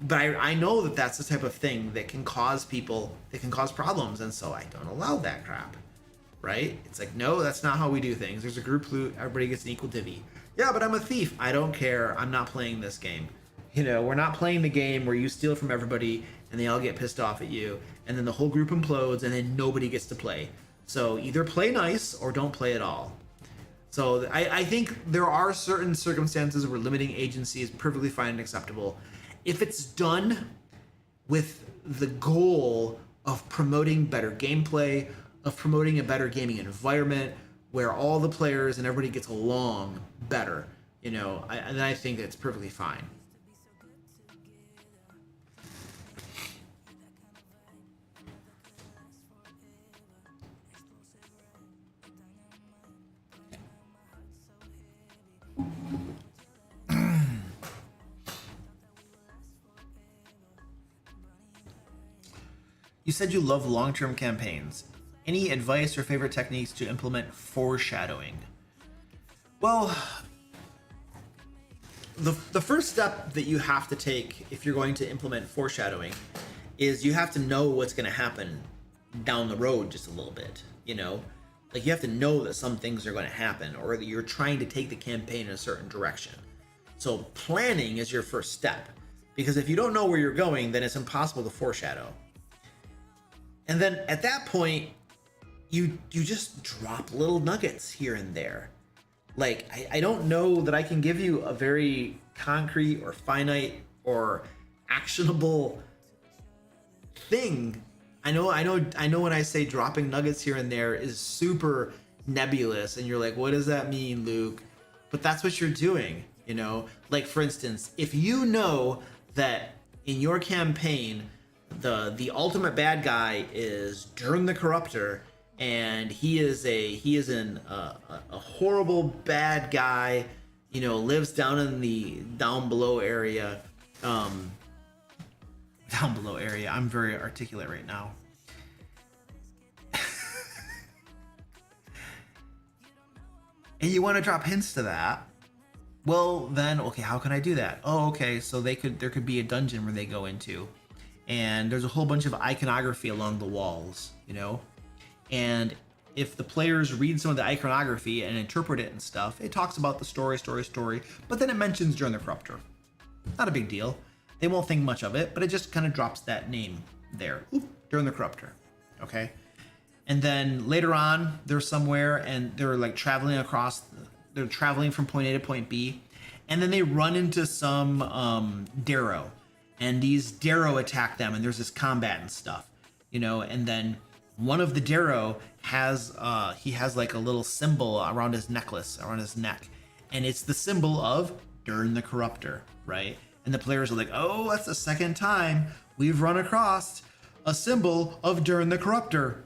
Speaker 1: but I know that that's the type of thing that can cause problems, and so I don't allow that crap, right? It's like, no, that's not how we do things. There's a group loot, everybody gets an equal divvy. Yeah, but I'm a thief. I don't care. I'm not playing this game. You know, we're not playing the game where you steal from everybody and they all get pissed off at you, and then the whole group implodes and then nobody gets to play. So either play nice or don't play at all. So I think there are certain circumstances where limiting agency is perfectly fine and acceptable if it's done with the goal of promoting better gameplay, of promoting a better gaming environment where all the players and everybody gets along better, you know. And I think it's perfectly fine. You said you love long-term campaigns. Any advice or favorite techniques to implement foreshadowing? Well, the first step that you have to take if you're going to implement foreshadowing is you have to know what's going to happen down the road just a little bit, you know? Like, you have to know that some things are going to happen, or that you're trying to take the campaign in a certain direction. So planning is your first step, because if you don't know where you're going, then it's impossible to foreshadow. And then at that point, you just drop little nuggets here and there. Like, I don't know that I can give you a very concrete or finite or actionable thing. I know when I say dropping nuggets here and there is super nebulous, and you're like, what does that mean, Luke? But that's what you're doing, you know? Like, for instance, if you know that in your campaign, the ultimate bad guy is Durn the Corruptor, and he is a horrible bad guy, you know, lives down in the down below area. Down below area. I'm very articulate right now. And you want to drop hints to that. Well, then, okay, how can I do that? Oh, okay, so there could be a dungeon where they go into, and there's a whole bunch of iconography along the walls, you know? And if the players read some of the iconography and interpret it and stuff, it talks about the story, but then it mentions Durn the Corruptor. Not a big deal. They won't think much of it, but it just kind of drops that name there. Oop, Durn the Corruptor. Okay? And then later on, they're somewhere and they're like they're traveling from point A to point B, and then they run into some Darrow, and these Darrow attack them, and there's this combat and stuff, you know. And then one of the Darrow has like a little symbol around his necklace, around his neck, and it's the symbol of Durn the Corruptor, right? And the players are like, oh, that's the second time we've run across a symbol of Durn the Corruptor.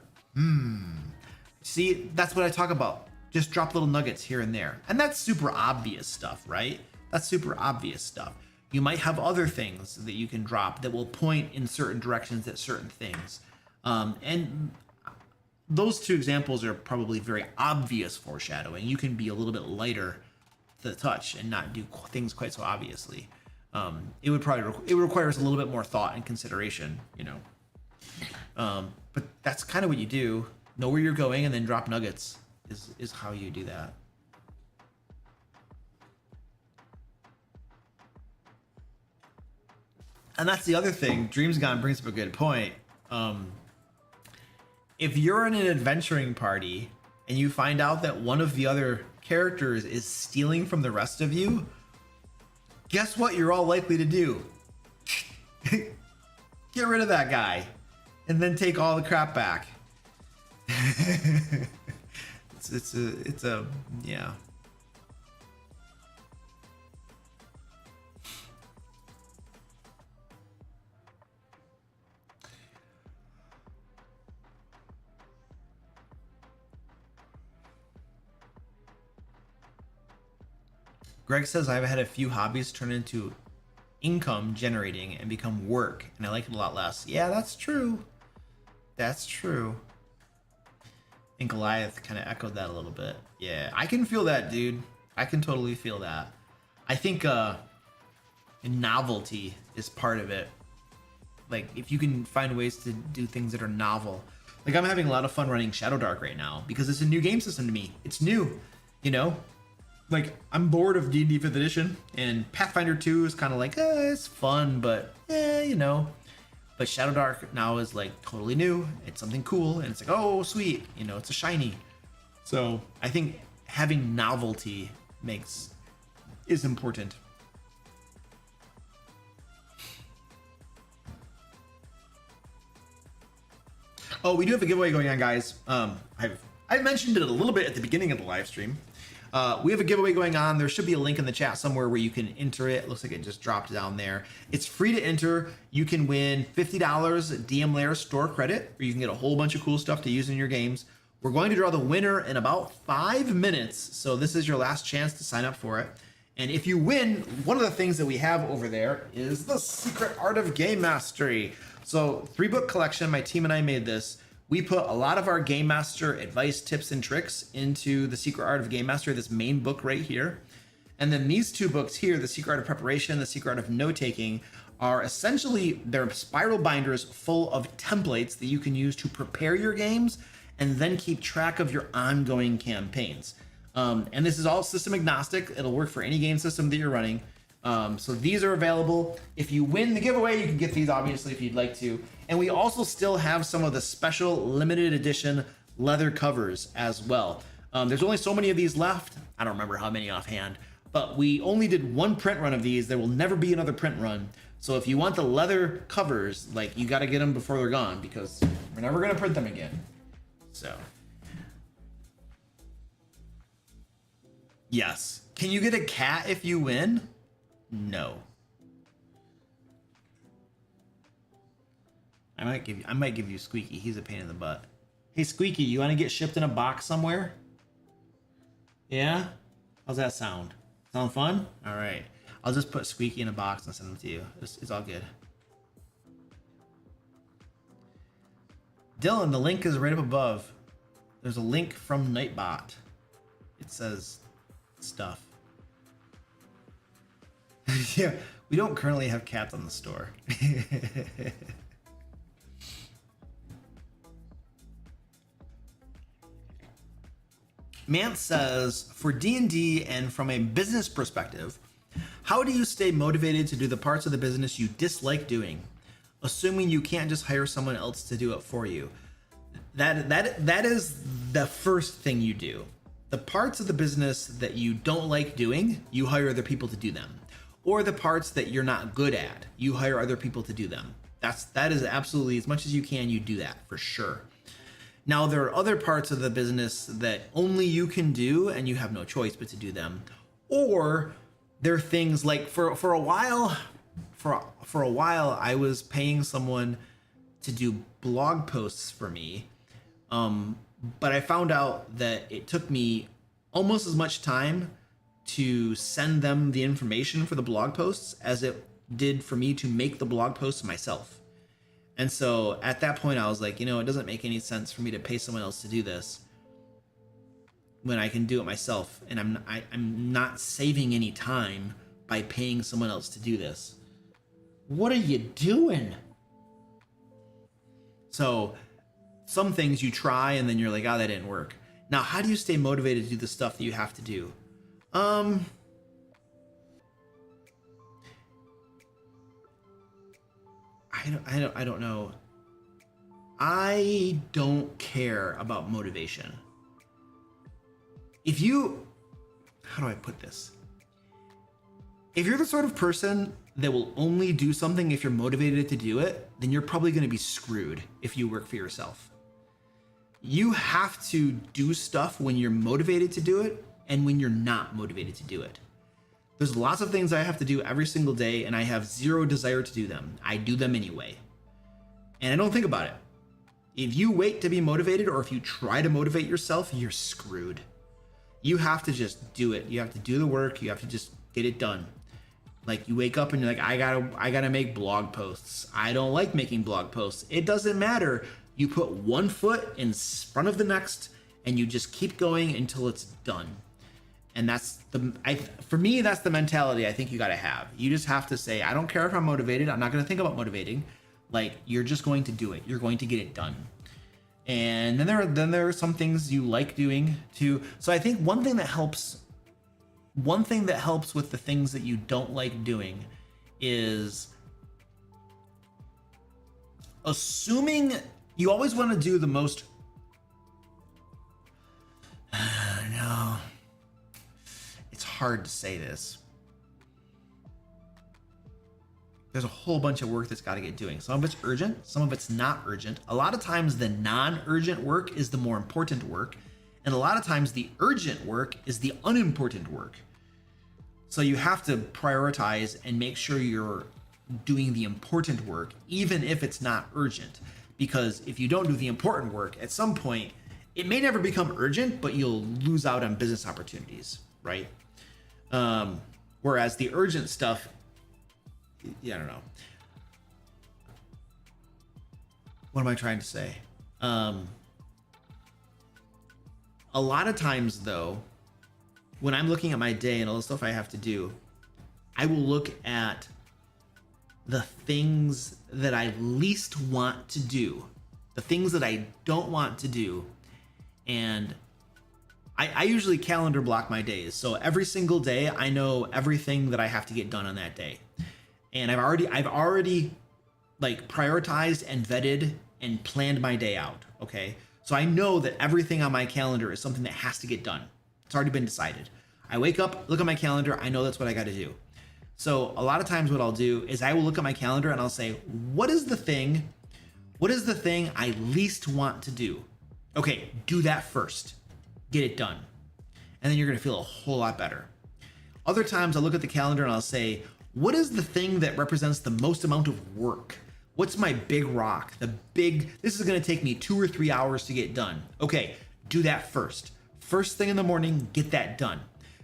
Speaker 1: See, that's what I talk about. Just drop little nuggets here and there. And that's super obvious stuff, right? That's super obvious stuff. You might have other things that you can drop that will point in certain directions at certain things. And those two examples are probably very obvious foreshadowing. You can be a little bit lighter to the touch and not do things quite so obviously. It requires a little bit more thought and consideration, you know. But that's kind of what you do. Know where you're going and then drop nuggets is how you do that. And that's the other thing. Dreams Gone brings up a good point. If you're in an adventuring party and you find out that one of the other characters is stealing from the rest of you, guess what you're all likely to do? Get rid of that guy and then take all the crap back. it's a yeah. Greg says, I've had a few hobbies turn into income generating and become work, and I like it a lot less. Yeah, that's true. That's true. And Goliath kind of echoed that a little bit. Yeah, I can feel that, dude. I can totally feel that. I think novelty is part of it. Like, if you can find ways to do things that are novel. Like, I'm having a lot of fun running Shadow Dark right now because it's a new game system to me. It's new, you know? Like, I'm bored of D&D 5th edition, and Pathfinder 2 is kind of like, it's fun, but you know. But Shadow Dark now is like totally new. It's something cool, and it's like, oh, sweet, you know, it's a shiny. So I think having novelty is important. Oh, we do have a giveaway going on, guys. I've mentioned it a little bit at the beginning of the live stream. We have a giveaway going on. There should be a link in the chat somewhere where you can enter it. It looks like it just dropped down there. It's free to enter. You can win $50 DM Lair store credit, or you can get a whole bunch of cool stuff to use in your games. We're going to draw the winner in about 5 minutes, so this is your last chance to sign up for it. And if you win, one of the things that we have over there is the Secret Art of Game Mastery. So 3-book collection, my team and I made this. We put a lot of our Game Master advice, tips, and tricks into the Secret Art of Game Master, this main book right here. And then these 2 books here, the Secret Art of Preparation, the Secret Art of Note-Taking, are essentially, they're spiral binders full of templates that you can use to prepare your games and then keep track of your ongoing campaigns. And this is all system agnostic. It'll work for any game system that you're running. So these are available. If you win the giveaway, you can get these obviously if you'd like to. And we also still have some of the special limited edition leather covers as well. There's only so many of these left. I don't remember how many offhand, but we only did 1 print run of these. There will never be another print run. So if you want the leather covers, like, you got to get them before they're gone because we're never going to print them again. So yes. Can you get a cat if you win? No. I might give you Squeaky. He's a pain in the butt. Hey Squeaky, you want to get shipped in a box somewhere? Yeah? How's that sound? Sound fun? All right. I'll just put Squeaky in a box and send them to you. It's all good. Dylan, the link is right up above. There's a link from Nightbot. It says stuff. Yeah, we don't currently have cats on the store. Mance says, for D&D and from a business perspective, how do you stay motivated to do the parts of the business you dislike doing, assuming you can't just hire someone else to do it for you? That is the first thing you do. The parts of the business that you don't like doing, you hire other people to do them. Or the parts that you're not good at, you hire other people to do them. That is absolutely, as much as you can, you do that for sure. Now, there are other parts of the business that only you can do and you have no choice but to do them. Or there are things like for a while I was paying someone to do blog posts for me. But I found out that it took me almost as much time to send them the information for the blog posts as it did for me to make the blog posts myself. And so at that point I was like, it doesn't make any sense for me to pay someone else to do this when I can do it myself, and I'm not saving any time by paying someone else to do this. What are you doing? So some things you try and then you're like, that didn't work. Now, how do you stay motivated to do the stuff that you have to do? I don't know. I don't care about motivation. If you, how do I put this? If you're the sort of person that will only do something if you're motivated to do it, then you're probably going to be screwed if you work for yourself. You have to do stuff when you're motivated to do it and when you're not motivated to do it. There's lots of things I have to do every single day and I have zero desire to do them. I do them anyway. And I don't think about it. If you wait to be motivated or if you try to motivate yourself, you're screwed. You have to just do it. You have to do the work. You have to just get it done. Like you wake up and you're like, I gotta make blog posts. I don't like making blog posts. It doesn't matter. You put one foot in front of the next and you just keep going until it's done. And that's for me, that's the mentality I think you gotta have. You just have to say, I don't care if I'm motivated. I'm not gonna think about motivating. Like you're just going to do it. You're going to get it done. And then there are some things you like doing too. So I think one thing that helps with the things that you don't like doing is assuming you always want to do the most. No, it's hard to say this. There's a whole bunch of work that's got to get doing. Some of it's urgent, some of it's not urgent. A lot of times the non-urgent work is the more important work, and a lot of times the urgent work is the unimportant work. So you have to prioritize and make sure you're doing the important work, even if it's not urgent. Because if you don't do the important work, at some point, it may never become urgent, but you'll lose out on business opportunities, right? Whereas the urgent stuff, yeah, I don't know. What am I trying to say? A lot of times though, when I'm looking at my day and all the stuff I have to do, I will look at the things that I least want to do, the things that I don't want to do. And I usually calendar block my days. So every single day I know everything that I have to get done on that day. And I've already like prioritized and vetted and planned my day out. Okay. So I know that everything on my calendar is something that has to get done. It's already been decided. I wake up, look at my calendar. I know that's what I got to do. So a lot of times what I'll do is I will look at my calendar and I'll say, what is the thing I least want to do? Okay, do that first. Get it done. And then you're going to feel a whole lot better. Other times I'll look at the calendar and I'll say, what is the thing that represents the most amount of work? What's my big rock? This is going to take me 2 or 3 hours to get done. Okay, do that first. First thing in the morning, get that done.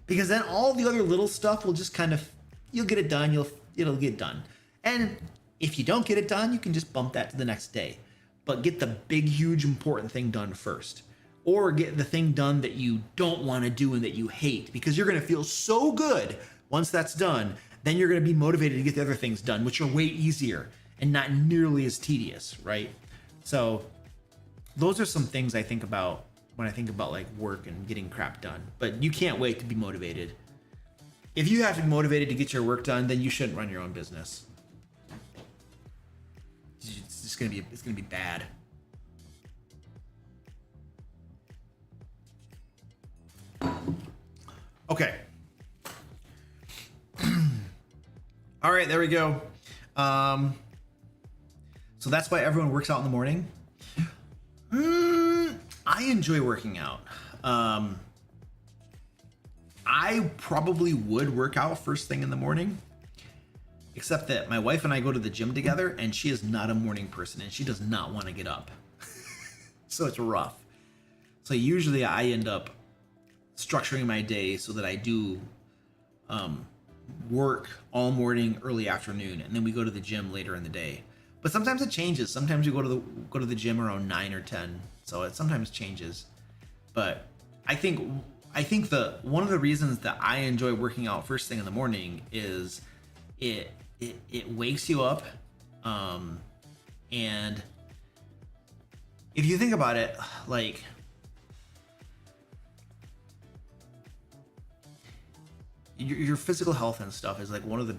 Speaker 1: Because then all the other little stuff will just kind of, you'll get it done, it'll get done. And if you don't get it done, you can just bump that to the next day. But get the big, huge, important thing done first. Or get the thing done that you don't want to do and that you hate, because you're going to feel so good once that's done. Then you're going to be motivated to get the other things done, which are way easier and not nearly as tedious, right? So those are some things I think about when I think about like work and getting crap done. But you can't wait to be motivated. If you have to be motivated to get your work done, then you shouldn't run your own business. It's just gonna be bad. Okay. All right, there we go. So that's why everyone works out in the morning. I enjoy working out. I probably would work out first thing in the morning, except that my wife and I go to the gym together and she is not a morning person and she does not want to get up. So it's rough. So usually I end up structuring my day so that I do work all morning, early afternoon, and then we go to the gym later in the day. But sometimes it changes. Sometimes we go to the gym around 9 or 10. So it sometimes changes. But I think one of the reasons that I enjoy working out first thing in the morning is it wakes you up. And if you think about it, like your physical health and stuff is like one of the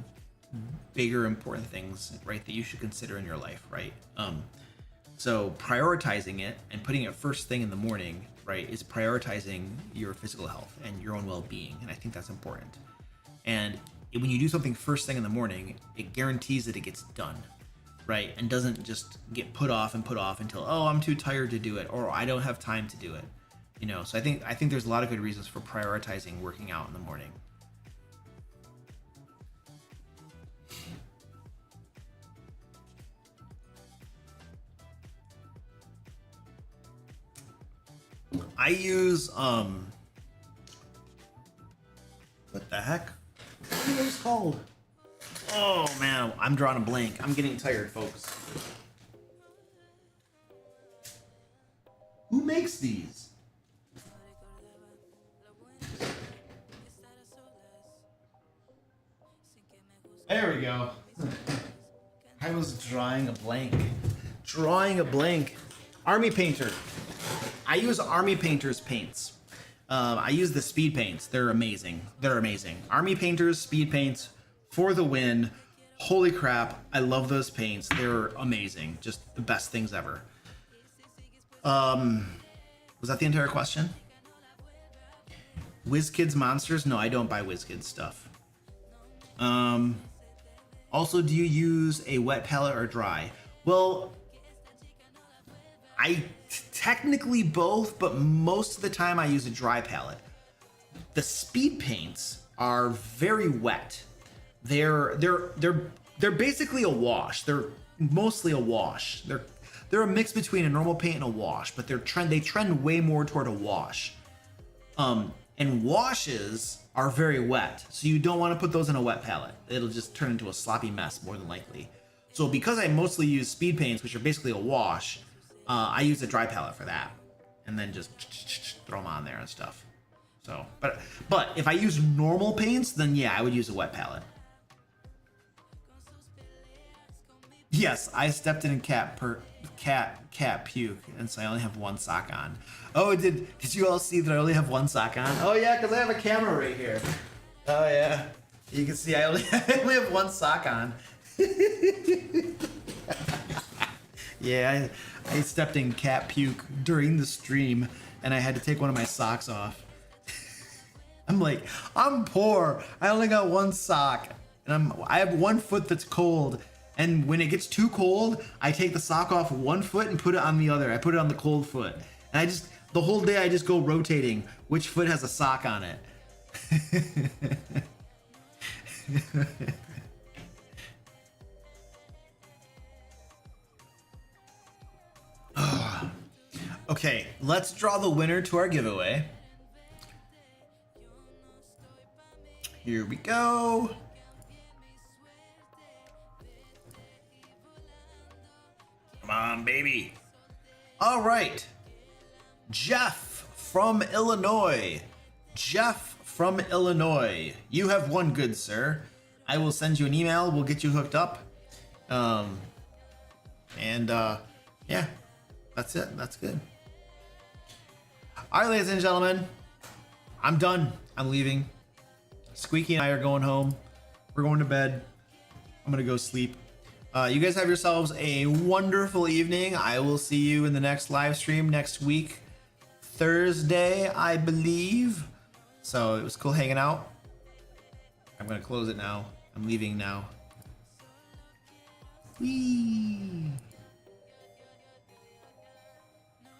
Speaker 1: bigger important things, right, that you should consider in your life, right? So prioritizing it and putting it first thing in the morning, right, is prioritizing your physical health and your own well-being, and I think that's important. And when you do something first thing in the morning, it guarantees that it gets done, right, and doesn't just get put off until, oh, I'm too tired to do it, or I don't have time to do it, you know. So I think there's a lot of good reasons for prioritizing working out in the morning. I use what the heck? What are those called? Oh man, I'm drawing a blank. I'm getting tired, folks. Who makes these? There we go. I was drawing a blank. Army Painter. I use Army Painter's paints. I use the speed paints. They're amazing. Army Painter's speed paints for the win. Holy crap. I love those paints. They're amazing. Just the best things ever. Was that the entire question? WizKids Monsters? No, I don't buy WizKids stuff. Also, do you use a wet palette or dry? Well, I technically both, but most of the time I use a dry palette. The speed paints are very wet. They're basically a wash. They're mostly a wash. They're a mix between a normal paint and a wash, but they trend way more toward a wash. And washes are very wet, so you don't want to put those in a wet palette. It'll just turn into a sloppy mess more than likely. So because I mostly use speed paints, which are basically a wash, I use a dry palette for that, and then just throw them on there and stuff. So, but if I use normal paints, then yeah, I would use a wet palette. Yes, I stepped in cat puke, and so I only have one sock on. Oh, did you all see that I only have one sock on? Oh yeah, because I have a camera right here. Oh yeah, you can see I only have one sock on. Yeah, I stepped in cat puke during the stream, and I had to take one of my socks off. I'm like, I'm poor. I only got one sock, and I have one foot that's cold. And when it gets too cold, I take the sock off one foot and put it on the other. I put it on the cold foot, and the whole day I just go rotating which foot has a sock on it. Okay, let's draw the winner to our giveaway. Here we go. Come on, baby. All right. Jeff from Illinois. You have won, good sir. I will send you an email. We'll get you hooked up. Yeah, that's it. That's good. All right, ladies and gentlemen, I'm done. I'm leaving. Squeaky and I are going home. We're going to bed. I'm going to go sleep. You guys have yourselves a wonderful evening. I will see you in the next live stream next week, Thursday, I believe. So it was cool hanging out. I'm going to close it now. I'm leaving now. Whee!